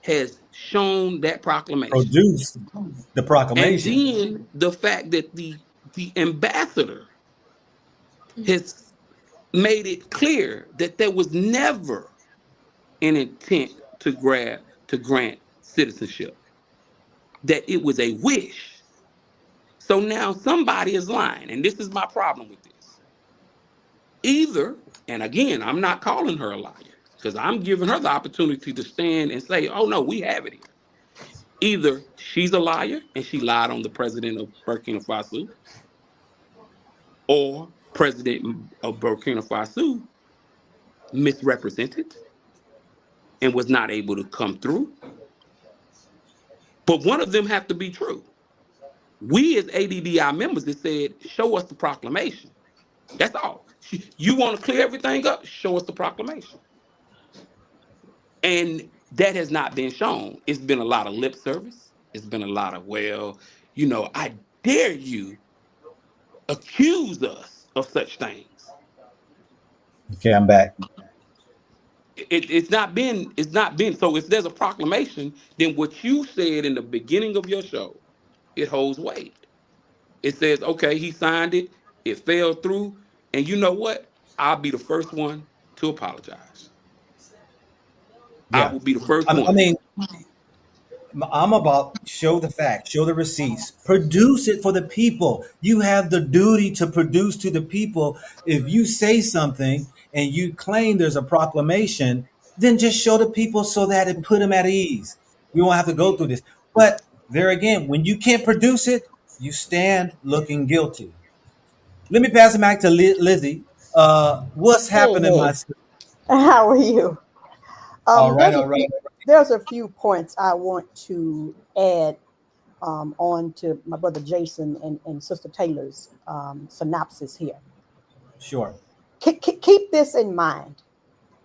has shown that proclamation, Produced the and proclamation. then the fact that the ambassador has made it clear that there was never an intent to grant citizenship, that it was a wish. So now somebody is lying, and this is my problem with this. Either, and again, I'm not calling her a liar because I'm giving her the opportunity to stand and say, "Oh no, we have it here." Either she's a liar and she lied on the president of Burkina Faso, or president of Burkina Faso misrepresented and was not able to come through. But one of them have to be true. We as ADDI members that said, show us the proclamation. That's all. You want to clear everything up? Show us the proclamation. And that has not been shown. It's been a lot of lip service. It's been a lot of, well, I dare you accuse us of such things. Okay, I'm back. It's not been. So if there's a proclamation, then what you said in the beginning of your show, it holds weight. It says, okay, he signed it, it fell through, and you know what? I'll be the first one to apologize. I Yeah. will be the first I one. mean, I'm about show the facts, show the receipts, produce it for the people. You have the duty to produce to the people. If you say something and you claim there's a proclamation, then just show the people so that it put them at ease. We won't have to go through this. But there again, when you can't produce it, you stand looking guilty. Let me pass it back to Lizzie. What's Hey, happening, my hey, sister? how are you? All right, There's all a right. few there's a few points I want to add on to my brother Jason and Sister Taylor's synopsis here. Sure. Keep this in mind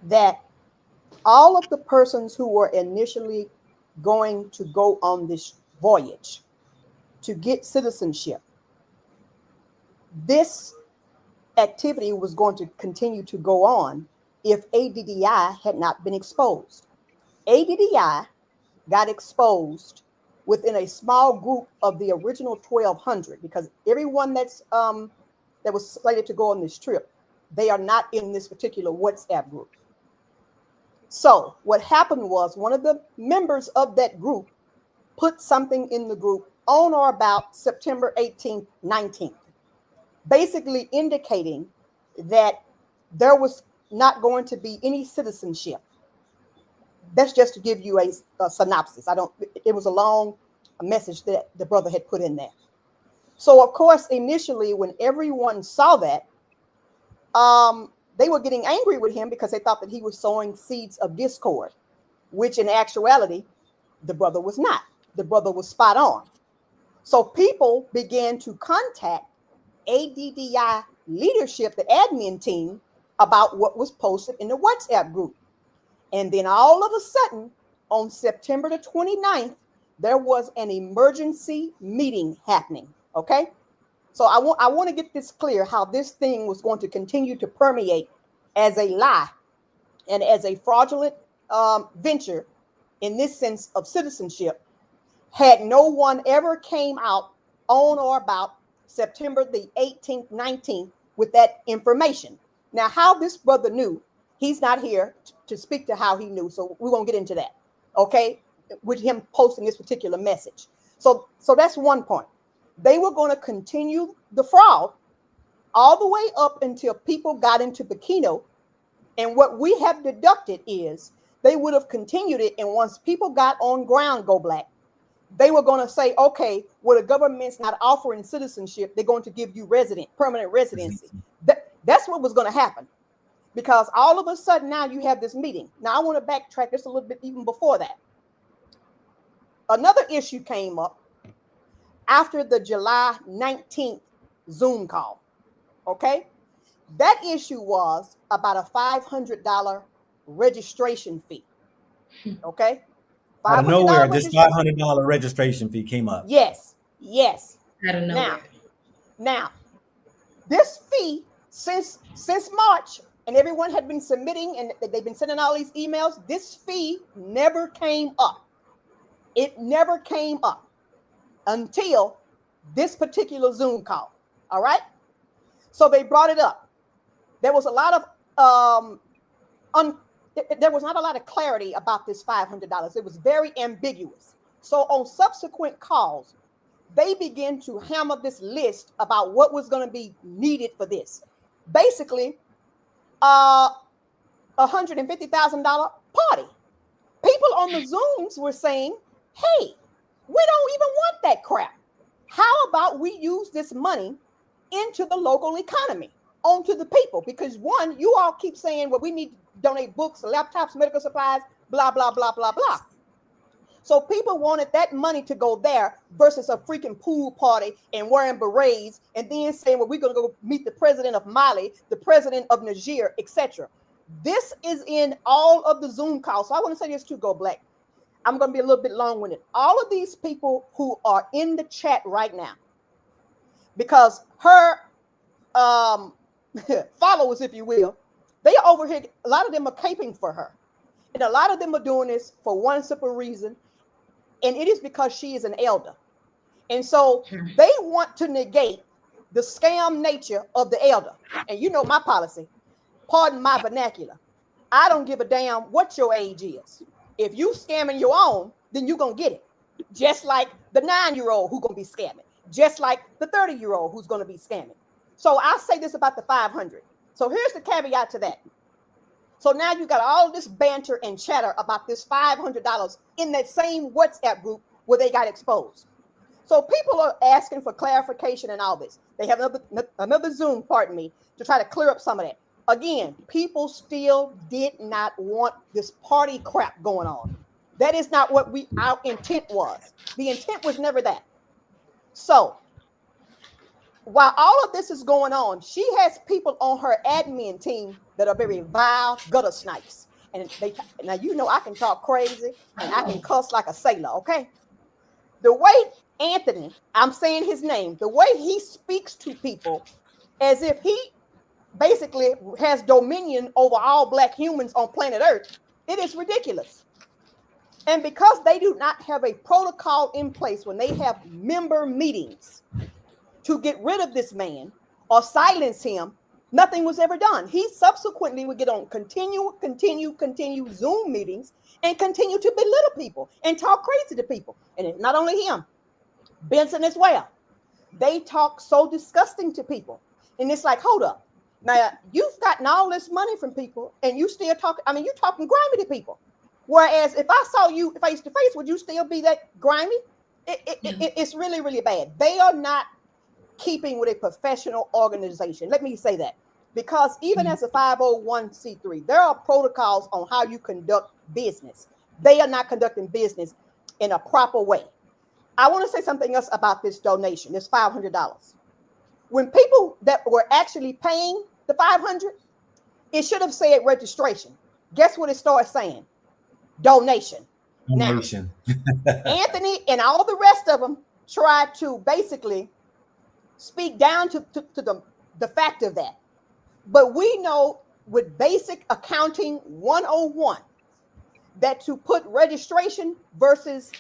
that all of the persons who were initially going to go on this voyage to get citizenship, this activity was going to continue to go on if ADDI had not been exposed. ADDI got exposed within a small group of the original 1,200 because everyone that was slated to go on this trip, they are not in this particular WhatsApp group. So what happened was one of the members of that group put something in the group on or about September 18th, 19th, basically indicating that there was not going to be any citizenship. That's just to give you a synopsis. It was a long message that the brother had put in there. So of course, initially when everyone saw that, they were getting angry with him because they thought that he was sowing seeds of discord, which in actuality, the brother was not. The brother was spot on. So people began to contact ADDI leadership, the admin team, about what was posted in the WhatsApp group. And then all of a sudden, on September the 29th, there was an emergency meeting happening. Okay. So I want to get this clear how this thing was going to continue to permeate as a lie and as a fraudulent venture in this sense of citizenship had no one ever came out on or about September the 18th, 19th with that information. Now, how this brother knew, he's not here to speak to how he knew. So we won't get into that. Okay. With him posting this particular message. So that's one point. They were going to continue the fraud all the way up until people got into Burkina. And what we have deducted is they would have continued it. And once people got on ground, go black, they were going to say, okay, well, the government's not offering citizenship. They're going to give you permanent residency. That's what was going to happen. Because all of a sudden now you have this meeting. Now I want to backtrack just a little bit even before that. Another issue came up after the July 19th Zoom call. Okay. That issue was about a $500 registration fee. Okay, Out of $500 nowhere, this registration. $500 registration fee came up. Yes, yes. Out of Now, nowhere. this fee since March, and everyone had been submitting, and they've been sending all these emails. This fee never came up. It never came up until this particular Zoom call. All right. So they brought it up. There was a lot of there was not a lot of clarity about this $500. It was very ambiguous. So on subsequent calls, they began to hammer this list about what was going to be needed for this. Basically, $150,000 party. People on the Zooms were saying, hey, we don't even want that crap. How about we use this money into the local economy, onto the people? Because one, you all keep saying, well, we need to donate books, laptops, medical supplies, blah, blah, blah, blah, blah. So people wanted that money to go there versus a freaking pool party and wearing berets and then saying, well, we're going to go meet the president of Mali, the president of Niger, etc. This is in all of the Zoom calls. So I want to say this too, Go Black. I'm going to be a little bit long-winded. All of these people who are in the chat right now, because her followers, if you will, they are over here. A lot of them are caping for her. And a lot of them are doing this for one simple reason. And it is because she is an elder. And so they want to negate the scam nature of the elder. And you know my policy. Pardon my vernacular. I don't give a damn what your age is. If you scamming your own, then you're going to get it. Just like the 9-year-old who's going to be scamming. Just like the 30-year-old who's going to be scamming. So I'll say this about the 500. So here's the caveat to that. So now you got all this banter and chatter about this $500 in that same WhatsApp group where they got exposed. So people are asking for clarification and all this. They have another Zoom, pardon me, to try to clear up some of that. Again, people still did not want this party crap going on. That is not what our intent was. The intent was never that. So while all of this is going on, she has people on her admin team that are very vile gutter snipes. And now you know I can talk crazy and I can cuss like a sailor, okay? The way Anthony, I'm saying his name, the way he speaks to people as if he basically has dominion over all Black humans on planet Earth, it is ridiculous. And because they do not have a protocol in place when they have member meetings to get rid of this man or silence him, nothing was ever done. He subsequently would get on continue Zoom meetings and continue to belittle people and talk crazy to people. And it's not only him, Benson as well. They talk so disgusting to people. And it's like, hold up. Now, you've gotten all this money from people and you still talking, I mean, you're talking grimy to people. Whereas if I saw you face to face, would you still be that grimy? It's really, really bad. They are not keeping with a professional organization. Let me say that. Because even as a 501c3, there are protocols on how you conduct business. They are not conducting business in a proper way. I want to say something else about this donation, this $500. When people that were actually paying the $500, it should have said registration. Guess what it started saying? Donation. Donation. Now, Anthony and all the rest of them tried to basically speak down to the fact of that. But we know with basic accounting 101 that to put registration versus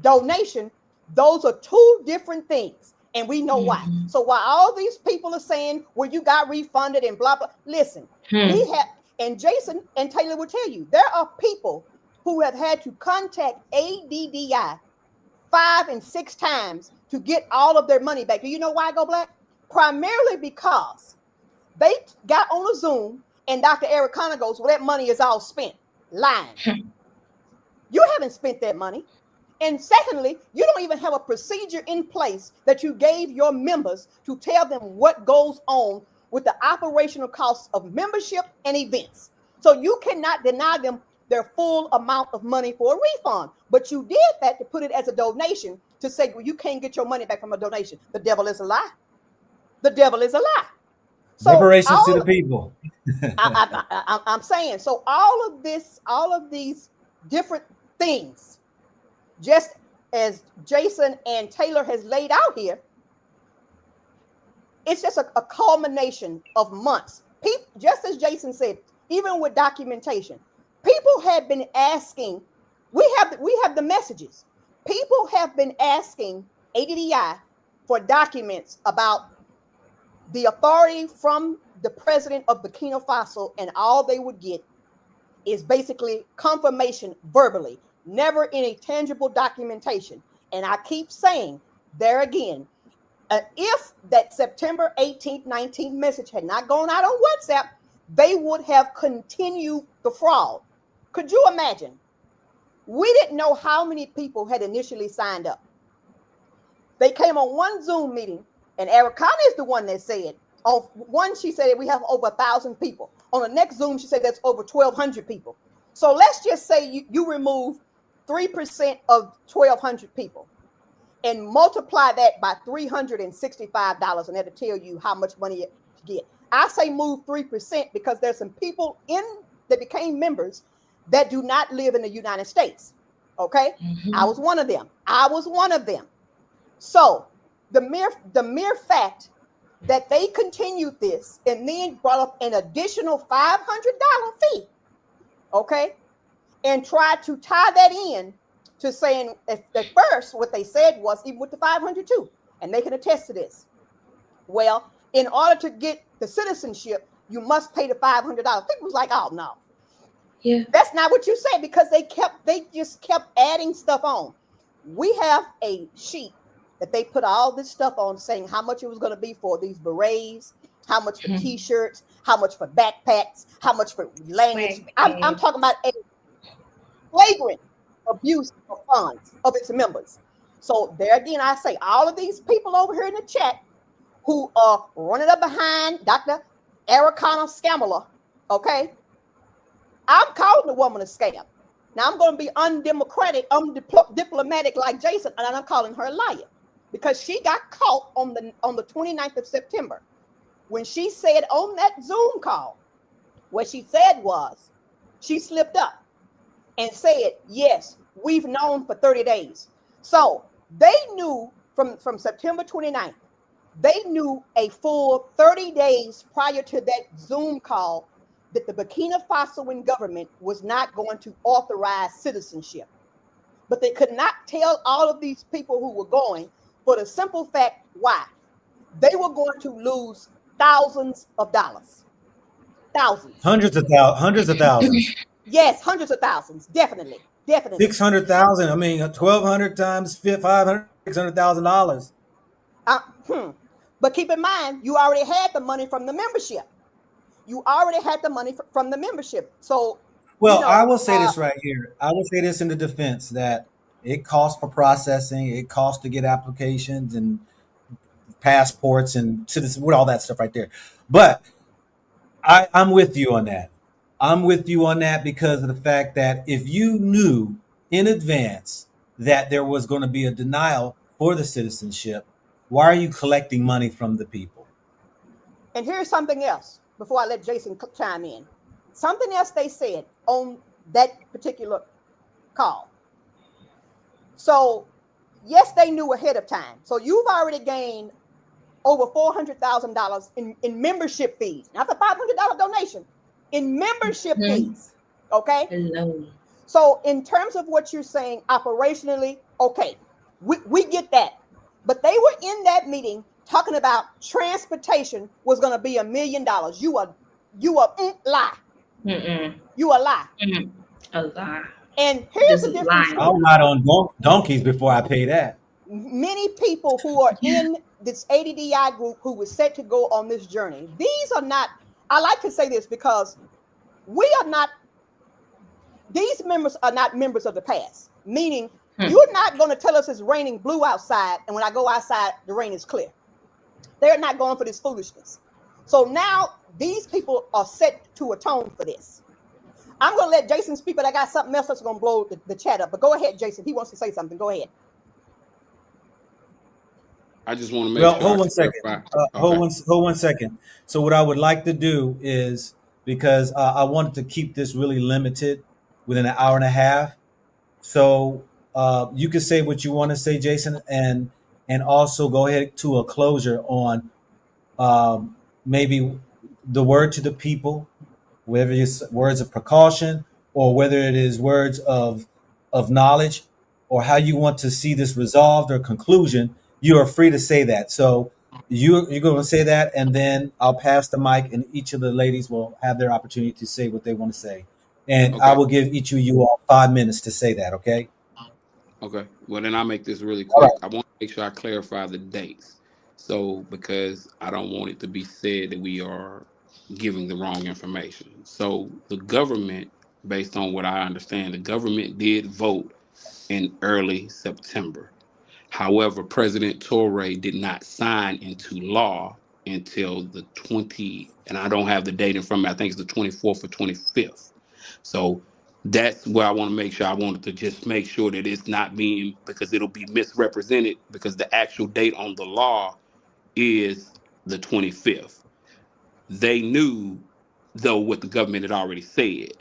donation, those are two different things. And we know why. So while all these people are saying, well, you got refunded and blah, blah, listen, we have, and Jason and Taylor will tell you, there are people who have had to contact ADDI 5 and 6 times to get all of their money back. Do you know why, Go Black? Primarily because they got on a Zoom and Dr. Arikana goes, well, that money is all spent. Lying. You haven't spent that money. And secondly, you don't even have a procedure in place that you gave your members to tell them what goes on with the operational costs of membership and events. So you cannot deny them their full amount of money for a refund. But you did that to put it as a donation to say, well, you can't get your money back from a donation. The devil is a lie. The devil is a lie. So Reparations to the all people. I'm saying, so all of these different things, just as Jason and Taylor has laid out here, it's just a culmination of months. People, just as Jason said, even with documentation, people have been asking. We have the messages. People have been asking ADDI for documents about the authority from the president of Burkina Faso, and all they would get is basically confirmation verbally, never any tangible documentation. And I keep saying there again, if that September 18th, 19th message had not gone out on WhatsApp, they would have continued the fraud. Could you imagine? We didn't know how many people had initially signed up. They came on one Zoom meeting, and Arikana is the one that said, on one, she said we have over 1,000 people. On the next Zoom, she said that's over 1,200 people. So let's just say you remove 3% of 1,200 people and multiply that by $365, and that'll tell you how much money you get. I say move 3% because there's some people that became members that do not live in the United States. Okay, I was one of them. So the mere fact that they continued this and then brought up an additional $500 fee, okay, and tried to tie that in to saying at first what they said was even with the 500 too, and they can attest to this. Well, in order to get the citizenship, you must pay the $500. People was like, oh no, Yeah. that's not what you said, because they just kept adding stuff on. We have a sheet that they put all this stuff on saying how much it was going to be for these berets, how much for t-shirts, how much for backpacks, how much for lanyards. I'm talking about a flagrant abuse of funds of its members. So there again, I say all of these people over here in the chat who are running up behind Dr. Arikana Scamala, okay? I'm calling the woman a scam. Now I'm going to be undemocratic, undiplomatic like Jason, and I'm calling her a liar because she got caught on the 29th of September when she said on that Zoom call, what she said was she slipped up and said, yes, we've known for 30 days. So they knew from September 29th, they knew a full 30 days prior to that Zoom call that the Burkina Fasoan government was not going to authorize citizenship. But they could not tell all of these people who were going for the simple fact, why? They were going to lose thousands of dollars. Thousands. Hundreds of thousands. Yes, hundreds of thousands. Definitely. 600,000. I mean, 1,200 times 500, $600,000. But keep in mind, you already had the money from the membership. You already had the money from the membership. So, well, I will say this right here. I will say this in the defense that it costs for processing. It costs to get applications and passports and citizens with all that stuff right there. But I'm with you on that. I'm with you on that because of the fact that if you knew in advance that there was going to be a denial for the citizenship, why are you collecting money from the people? And here's something else before I let Jason chime in. Something else they said on that particular call. So, yes, they knew ahead of time. So you've already gained over $400,000 in membership fees, not the $500 donation, in membership fees. Okay. Hello. So in terms of what you're saying operationally, okay, we get that. But they were in that meeting talking about transportation was going to be $1 million. You a lie. You a lie. A lie. And here's the difference. I'll ride on donkeys before I pay that. Many people who are in this ADDI group who was set to go on this journey, these are not, I like to say this because these members are not members of the past, meaning you're not going to tell us it's raining blue outside, and when I go outside, the rain is clear. They're not going for this foolishness. So now these people are set to atone for this. I'm going to let Jason speak, but I got something else that's going to blow the chat up. But go ahead, Jason. He wants to say something. Go ahead. I just want to make Well, sure I hold one second. clarify. Hold Okay. hold 1 second. So what I would like to do is, because I wanted to keep this really limited within an hour and a half. So you can say what you want to say, Jason, and also go ahead to a closure on maybe the word to the people, whether it's words of precaution or whether it is words of knowledge, or how you want to see this resolved or conclusion. You are free to say that. So you're going to say that, and then I'll pass the mic, and each of the ladies will have their opportunity to say what they want to say, and I Okay. will give each of you all 5 minutes to say that. Okay. Okay. Well, then I'll make this really All quick. right. I want to make sure I clarify the dates. So, because I don't want it to be said that we are giving the wrong information. So, the government, based on what I understand, the government did vote in early September. However, President Torre did not sign into law until the 20, and I don't have the date in front of me. I think it's the 24th or 25th. So that's where I want to make sure. I wanted to just make sure that it's not being, because it'll be misrepresented, because the actual date on the law is the 25th. They knew, though, what the government had already said.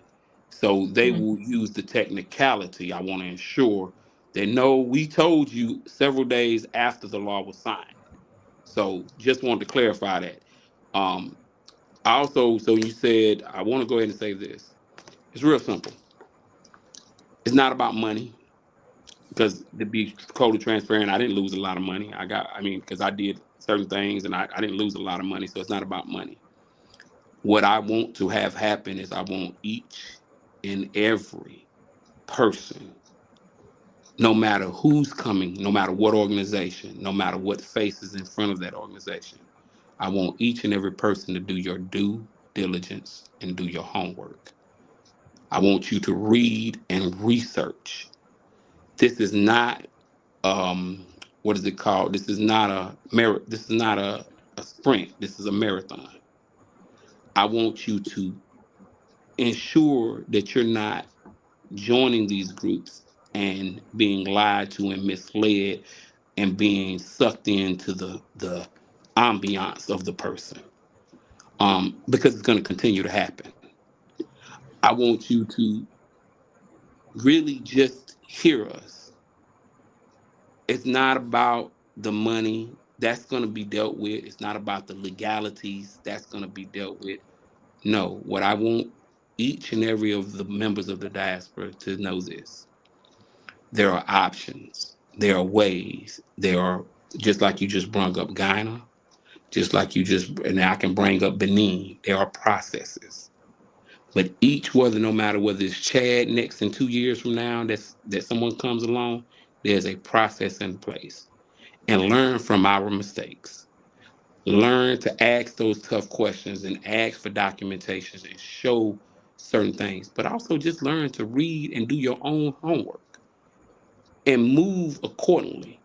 So they Mhm. will use the technicality. I want to ensure that, no, we told you several days after the law was signed. So just wanted to clarify that. Um, I also, so you said, I want to go ahead and say this. It's real simple. It's not about money, because to be totally transparent, I didn't lose a lot of money. I mean, because I did certain things and I didn't lose a lot of money. So it's not about money. What I want to have happen is I want each and every person, no matter who's coming, no matter what organization, no matter what face is in front of that organization, I want each and every person to do your due diligence and do your homework. I want you to read and research. This is not what is it called? This is not this is not a sprint. This is a marathon. I want you to ensure that you're not joining these groups and being lied to and misled and being sucked into the ambiance of the person, because it's going to continue to happen. I want you to really just hear us. It's not about the money that's going to be dealt with. It's not about the legalities that's going to be dealt with. No, what I want each and every of the members of the diaspora to know this: there are options, there are ways, there are, just like you just brought up Ghana, just like you just, and I can bring up Benin, there are processes. But each, whether, no matter whether it's Chad next in 2 years from now, that someone comes along, there's a process in place. And learn from our mistakes. Learn to ask those tough questions and ask for documentations and show certain things. But also just learn to read and do your own homework and move accordingly.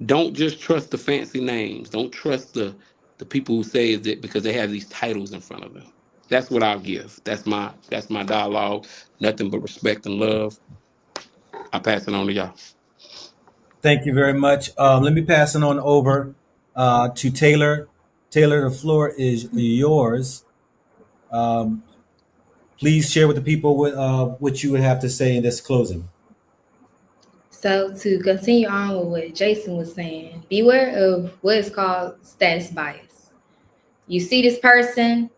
Don't just trust the fancy names. Don't trust the people who say that because they have these titles in front of them. That's what I'll give. That's my dialogue. Nothing but respect and love. I pass it on to y'all. Thank you very much. Let me pass it on over to Taylor. Taylor, the floor is yours. Um, please share with the people what you would have to say in this closing. So to continue on with what Jason was saying, beware of what is called status bias. You see this person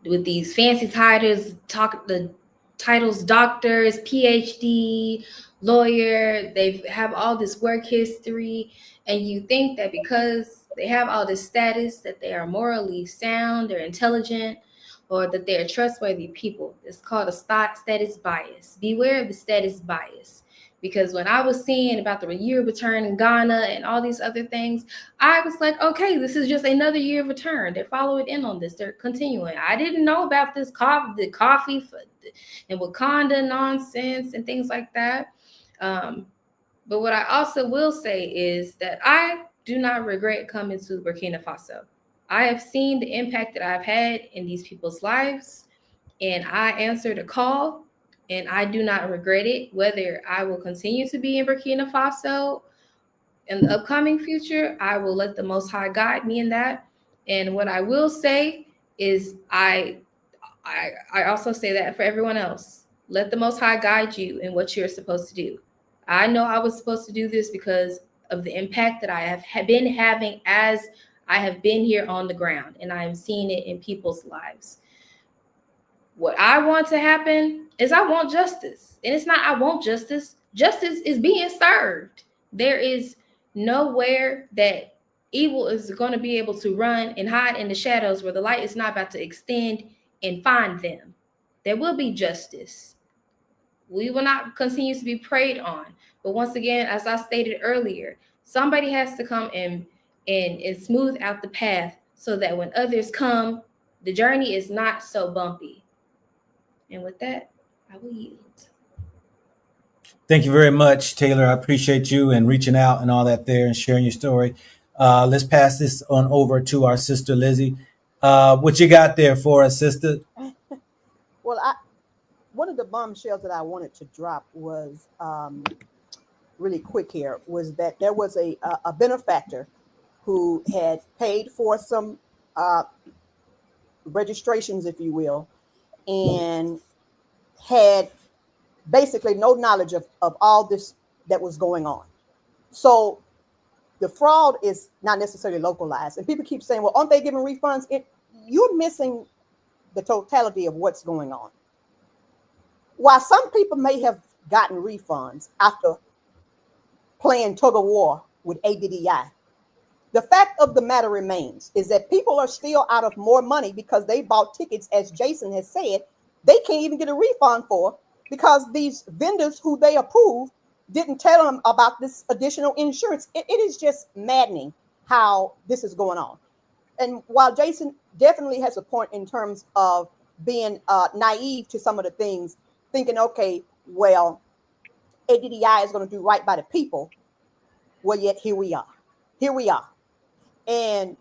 with these fancy titles, talk the titles doctors, PhD, lawyer, they have all this work history, and you think that because they have all this status that they are morally sound or intelligent or that they are trustworthy people. It's called a status bias. Beware of the status bias. Because when I was seeing about the year of return in Ghana and all these other things, I was like, okay, this is just another year of return. They're following in on this. They're continuing. I didn't know about this coffee and Wakanda nonsense and things like that. But what I also will say is that I do not regret coming to Burkina Faso. I have seen the impact that I've had in these people's lives, and I answered a call, and I do not regret it. Whether I will continue to be in Burkina Faso in the upcoming future, I will let the Most High guide me in that. And what I will say is, I also say that for everyone else, let the Most High guide you in what you're supposed to do. I know I was supposed to do this because of the impact that I have been having as I have been here on the ground, and I am seeing it in people's lives. What I want to happen is I want justice. And it's not I want justice. Justice is being served. There is nowhere that evil is going to be able to run and hide in the shadows where the light is not about to extend and find them. There will be justice. We will not continue to be preyed on. But once again, as I stated earlier, somebody has to come and smooth out the path so that when others come, the journey is not so bumpy. And with that, I will yield. Thank you very much, Taylor. I appreciate you and reaching out and all that there and sharing your story. Let's pass this on over to our sister Lizzie. What you got there for us, sister? Well, one of the bombshells that I wanted to drop was really quick here was that there was a benefactor who had paid for some registrations, if you will, and had basically no knowledge of all this that was going on. So the fraud is not necessarily localized. And people keep saying, well, aren't they giving refunds? You're missing the totality of what's going on. While some people may have gotten refunds after playing tug of war with ADDI, the fact of the matter remains is that people are still out of more money because they bought tickets, as Jason has said, they can't even get a refund for because these vendors who they approved didn't tell them about this additional insurance. It is just maddening how this is going on. And while Jason definitely has a point in terms of being naive to some of the things, thinking, okay, well, ADDI is going to do right by the people. Well, yet here we are. Here we are. And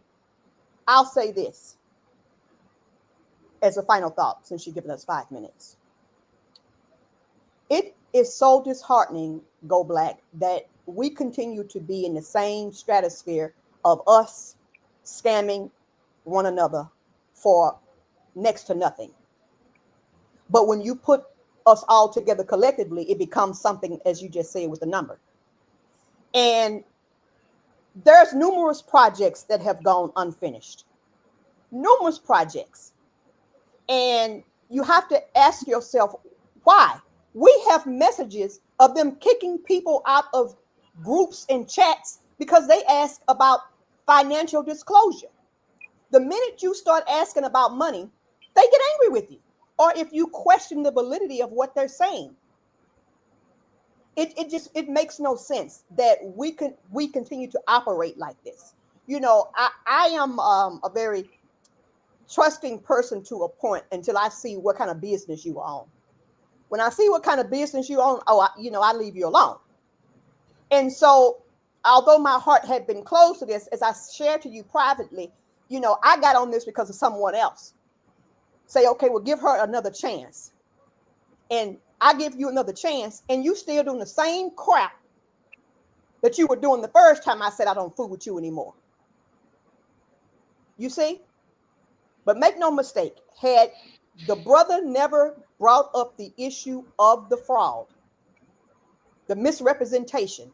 I'll say this as a final thought, since you've given us 5 minutes. It is so disheartening, Go Black, that we continue to be in the same stratosphere of us scamming one another for next to nothing. But when you put us all together collectively, it becomes something, as you just said, with a number. And there's numerous projects that have gone unfinished. Numerous projects. And you have to ask yourself, why? We have messages of them kicking people out of groups and chats because they ask about financial disclosure. The minute you start asking about money, they get angry with you. Or if you question the validity of what they're saying. It makes no sense that we continue to operate like this. You know, I am a very trusting person to a point until I see what kind of business you own. When I see what kind of business you own, I leave you alone. And so, although my heart had been closed to this, as I shared to you privately, I got on this because of someone else. Say, okay, well, give her another chance. And I give you another chance, and you still doing the same crap that you were doing the first time I said I don't fool with you anymore. You see? But make no mistake, had the brother never brought up the issue of the fraud, the misrepresentation,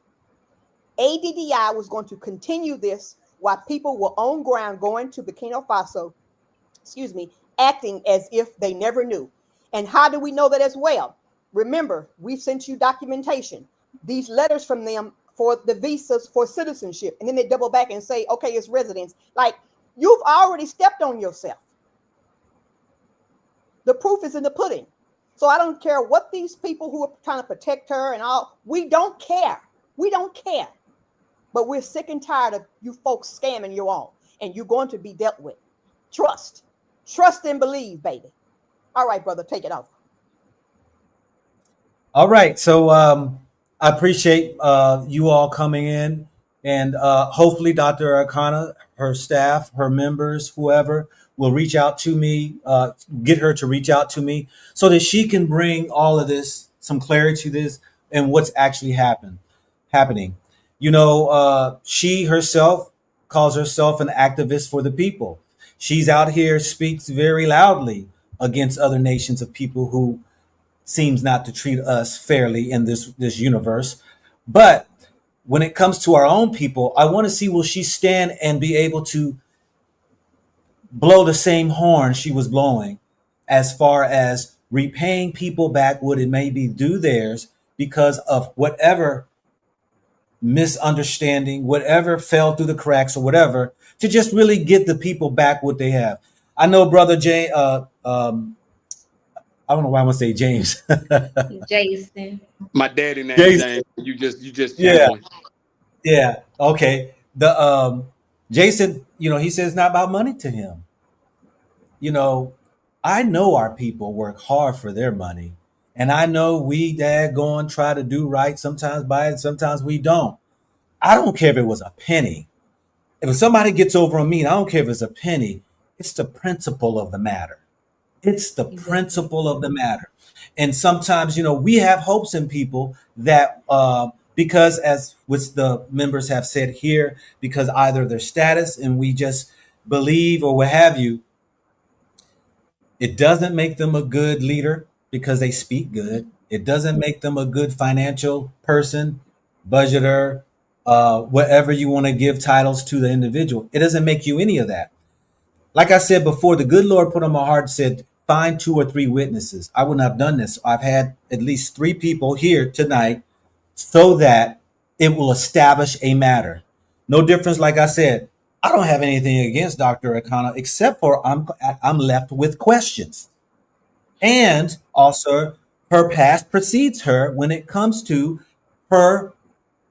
ADDI was going to continue this while people were on ground going to Burkina Faso, acting as if they never knew. And how do we know that as well? Remember, we sent you documentation, these letters from them for the visas for citizenship. And then they double back and say, okay, it's residence. Like, you've already stepped on yourself. The proof is in the pudding. So I don't care what these people who are trying to protect her and all, we don't care. We don't care. But we're sick and tired of you folks scamming your own. And you're going to be dealt with. Trust. Trust and believe, baby. All right, brother, take it over. All right. So I appreciate you all coming in, and hopefully Dr. Arikana, her staff, her members, whoever will reach out to me, get her to reach out to me so that she can bring all of this, some clarity to this and what's actually happening. She herself calls herself an activist for the people. She's out here, speaks very loudly against other nations of people who seems not to treat us fairly in this universe. But when it comes to our own people, I want to see, will she stand and be able to blow the same horn she was blowing as far as repaying people back what it may be due theirs because of whatever misunderstanding, whatever fell through the cracks or whatever, to just really get the people back what they have. I know, brother Jay. I don't know why I'm gonna say James. Jason. My daddy name Jason. James. You just Yeah, channeling. yeah. Okay. The Jason, he says it's not about money to him. You know, I know our people work hard for their money. And I know we daggone try to do right, sometimes by it, sometimes we don't. I don't care if it was a penny. If somebody gets over on me, and I don't care if it's a penny, it's the principle of the matter. It's the Exactly. principle of the matter. And sometimes, we have hopes in people that, because as which the members have said here, because either their status and we just believe or what have you, it doesn't make them a good leader because they speak good. It doesn't make them a good financial person, budgeter, whatever you want to give titles to the individual. It doesn't make you any of that. Like I said before, the good Lord put on my heart, said, find 2 or 3 witnesses. I wouldn't have done this. I've had at least 3 people here tonight so that it will establish a matter. No difference, like I said, I don't have anything against Dr. Arikana except for I'm left with questions. And also, her past precedes her when it comes to her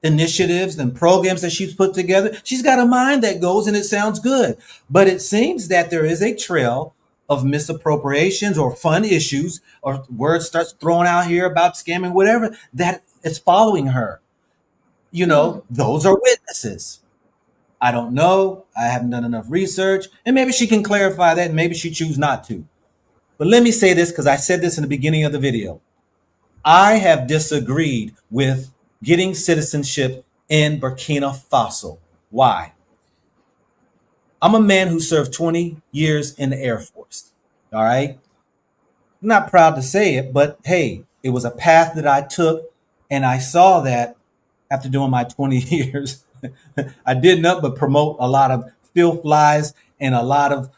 initiatives and programs that she's put together. She's got a mind that goes and it sounds good. But it seems that there is a trail of misappropriations or fun issues or words starts throwing out here about scamming, whatever, that is following her. Those are witnesses. I don't know. I haven't done enough research. And maybe she can clarify that and maybe she choose not to. But let me say this because I said this in the beginning of the video. I have disagreed with getting citizenship in Burkina Faso. Why? I'm a man who served 20 years in the Air Force. All right. I'm not proud to say it, but hey, it was a path that I took. And I saw that after doing my 20 years, I did nothing but promote a lot of filth lies and a lot of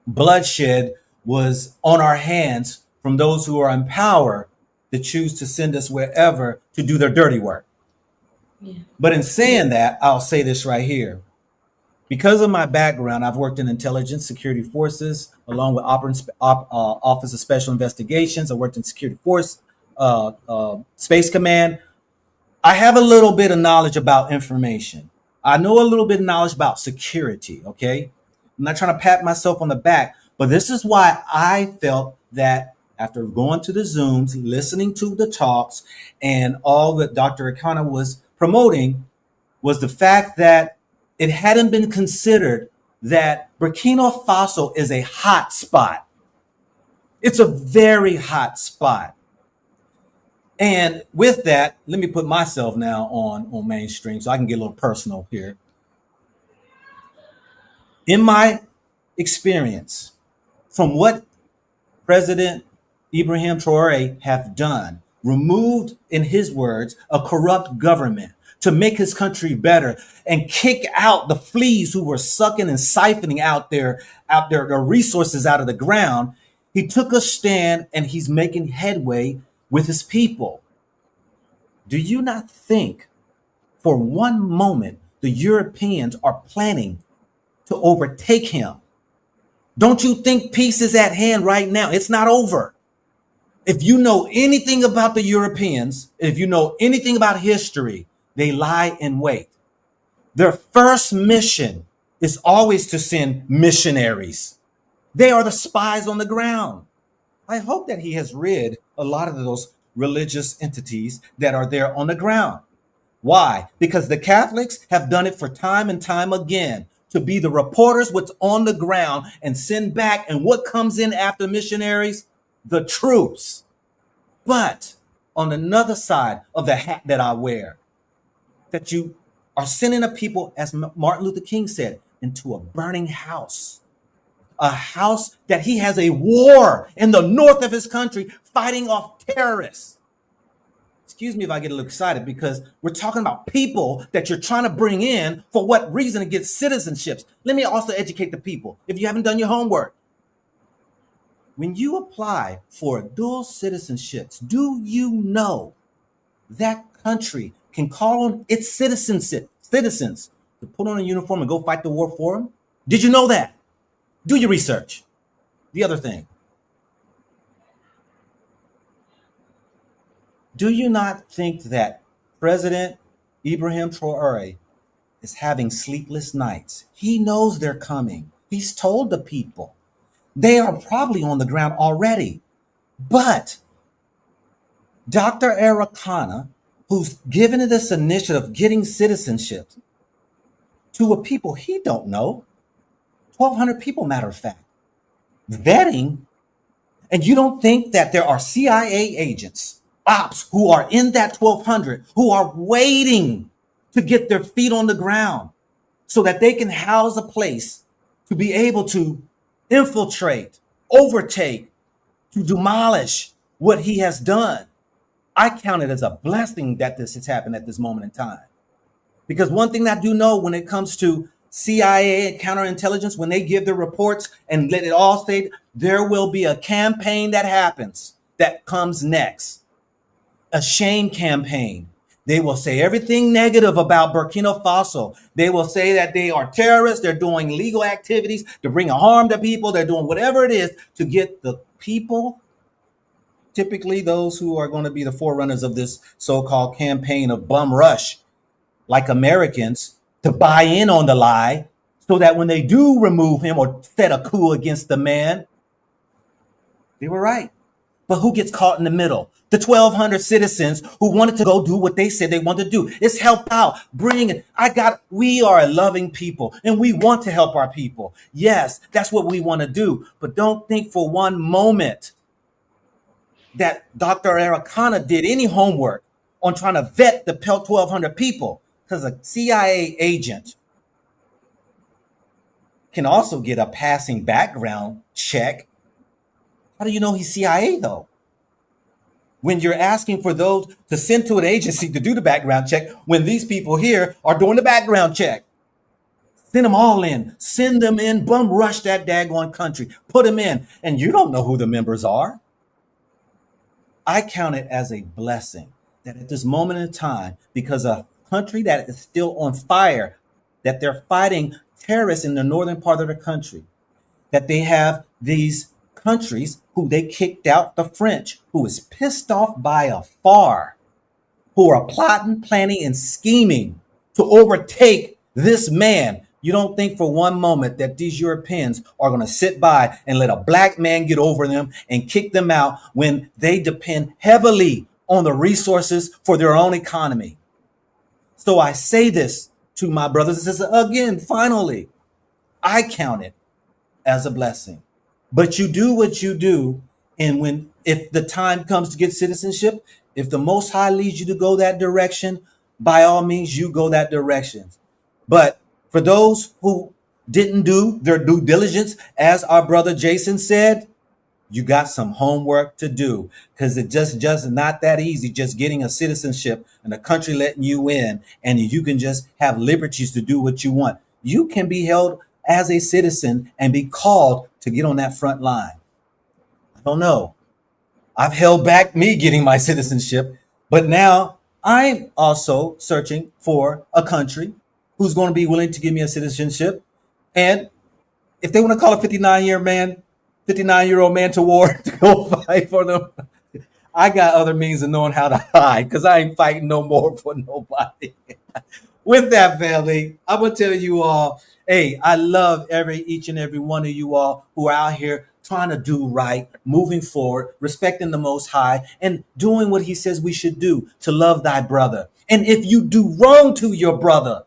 bloodshed was on our hands from those who are in power to choose to send us wherever to do their dirty work. Yeah. But in saying that, I'll say this right here. Because of my background, I've worked in intelligence security forces, along with Office of Special Investigations. I worked in Security Force, Space Command. I have a little bit of knowledge about information. I know a little bit of knowledge about security, okay? I'm not trying to pat myself on the back, but this is why I felt that after going to the Zooms, listening to the talks, and all that Dr. Arikana was promoting, was the fact that it hadn't been considered that Burkina Faso is a hot spot. It's a very hot spot. And with that, let me put myself now on mainstream so I can get a little personal here. In my experience, from what President Ibrahim Traore have done, removed, in his words, a corrupt government to make his country better and kick out the fleas who were sucking and siphoning out their resources out of the ground. He took a stand and he's making headway with his people. Do you not think for one moment the Europeans are planning to overtake him? Don't you think peace is at hand right now? It's not over. If you know anything about the Europeans, if you know anything about history, they lie in wait. Their first mission is always to send missionaries. They are the spies on the ground. I hope that he has rid a lot of those religious entities that are there on the ground. Why? Because the Catholics have done it for time and time again to be the reporters what's on the ground and send back. And what comes in after missionaries? The troops. But on another side of the hat that I wear, that you are sending a people, as Martin Luther King said, into a burning house. A house that he has a war in the north of his country fighting off terrorists. Excuse me if I get a little excited, because we're talking about people that you're trying to bring in for what reason? To get citizenships. Let me also educate the people, if you haven't done your homework. When you apply for dual citizenships, do you know that country can call on its citizens to put on a uniform and go fight the war for them? Did you know that? Do your research. The other thing, do you not think that President Ibrahim Traore is having sleepless nights? He knows they're coming. He's told the people. They are probably on the ground already. But Dr. Arikana, who's given this initiative of getting citizenship to a people he don't know, 1,200 people, matter of fact, vetting, and you don't think that there are CIA agents, ops, who are in that 1,200, who are waiting to get their feet on the ground so that they can house a place to be able to infiltrate, overtake, to demolish what he has done? I count it as a blessing that this has happened at this moment in time. Because one thing I do know when it comes to CIA and counterintelligence, when they give their reports and let it all state, there will be a campaign that happens that comes next. A shame campaign. They will say everything negative about Burkina Faso. They will say that they are terrorists. They're doing illegal activities to bring harm to people. They're doing whatever it is to get the people, typically those who are going to be the forerunners of this so-called campaign of bum rush, like Americans, to buy in on the lie so that when they do remove him or set a coup against the man, they were right. But who gets caught in the middle? The 1,200 citizens who wanted to go do what they said they wanted to do. It's help out, bring it. We are a loving people and we want to help our people. Yes, that's what we want to do. But don't think for one moment that Dr. Arikana did any homework on trying to vet the 1,200 people, because a CIA agent can also get a passing background check. How do you know he's CIA though? When you're asking for those to send to an agency to do the background check, when these people here are doing the background check. Send them all in. Send them in. Bum rush that daggone country. Put them in. And you don't know who the members are. I count it as a blessing that at this moment in time, because a country that is still on fire, that they're fighting terrorists in the northern part of the country, that they have these countries who they kicked out, the French, who is pissed off by afar, who are plotting, planning, and scheming to overtake this man. You don't think for one moment that these Europeans are going to sit by and let a black man get over them and kick them out when they depend heavily on the resources for their own economy. So I say this to my brothers and sisters again, finally, I count it as a blessing. But you do what you do, and if the time comes to get citizenship, if the Most High leads you to go that direction, by all means, you go that direction. But for those who didn't do their due diligence, as our brother Jason said, you got some homework to do, because it's just not that easy, just getting a citizenship and a country letting you in, and you can just have liberties to do what you want. You can be held as a citizen and be called to get on that front line. I don't know. I've held back me getting my citizenship, but now I'm also searching for a country who's going to be willing to give me a citizenship. And if they want to call a 59-year-old man to war to go fight for them, I got other means of knowing how to hide, because I ain't fighting no more for nobody. With that, family, I'm going to tell you all, hey, I love each and every one of you all who are out here trying to do right, moving forward, respecting the Most High, and doing what he says we should do, to love thy brother. And if you do wrong to your brother,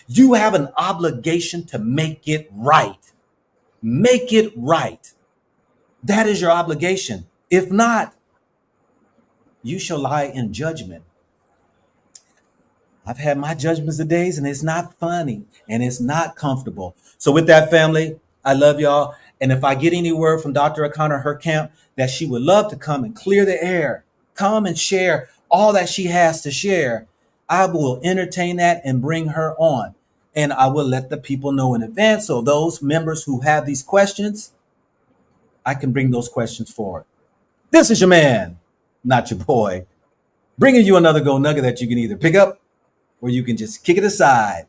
you have an obligation to make it right. Make it right. That is your obligation. If not, you shall lie in judgment. I've had my judgments of days, and it's not funny and it's not comfortable. So, with that, family, I love y'all. And if I get any word from Dr. O'Connor, her camp, that she would love to come and clear the air, come and share all that she has to share, I will entertain that and bring her on. And I will let the people know in advance. So, those members who have these questions, I can bring those questions forward. This is your man, not your boy, bringing you another gold nugget that you can either pick up or you can just kick it aside.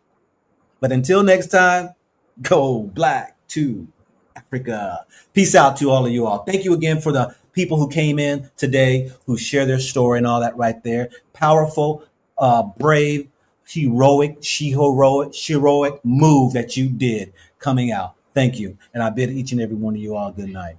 But until next time, go black to Africa. Peace out to all of you all. Thank you again for the people who came in today, who share their story and all that right there. Powerful, brave, heroic move that you did coming out. Thank you. And I bid each and every one of you all good night.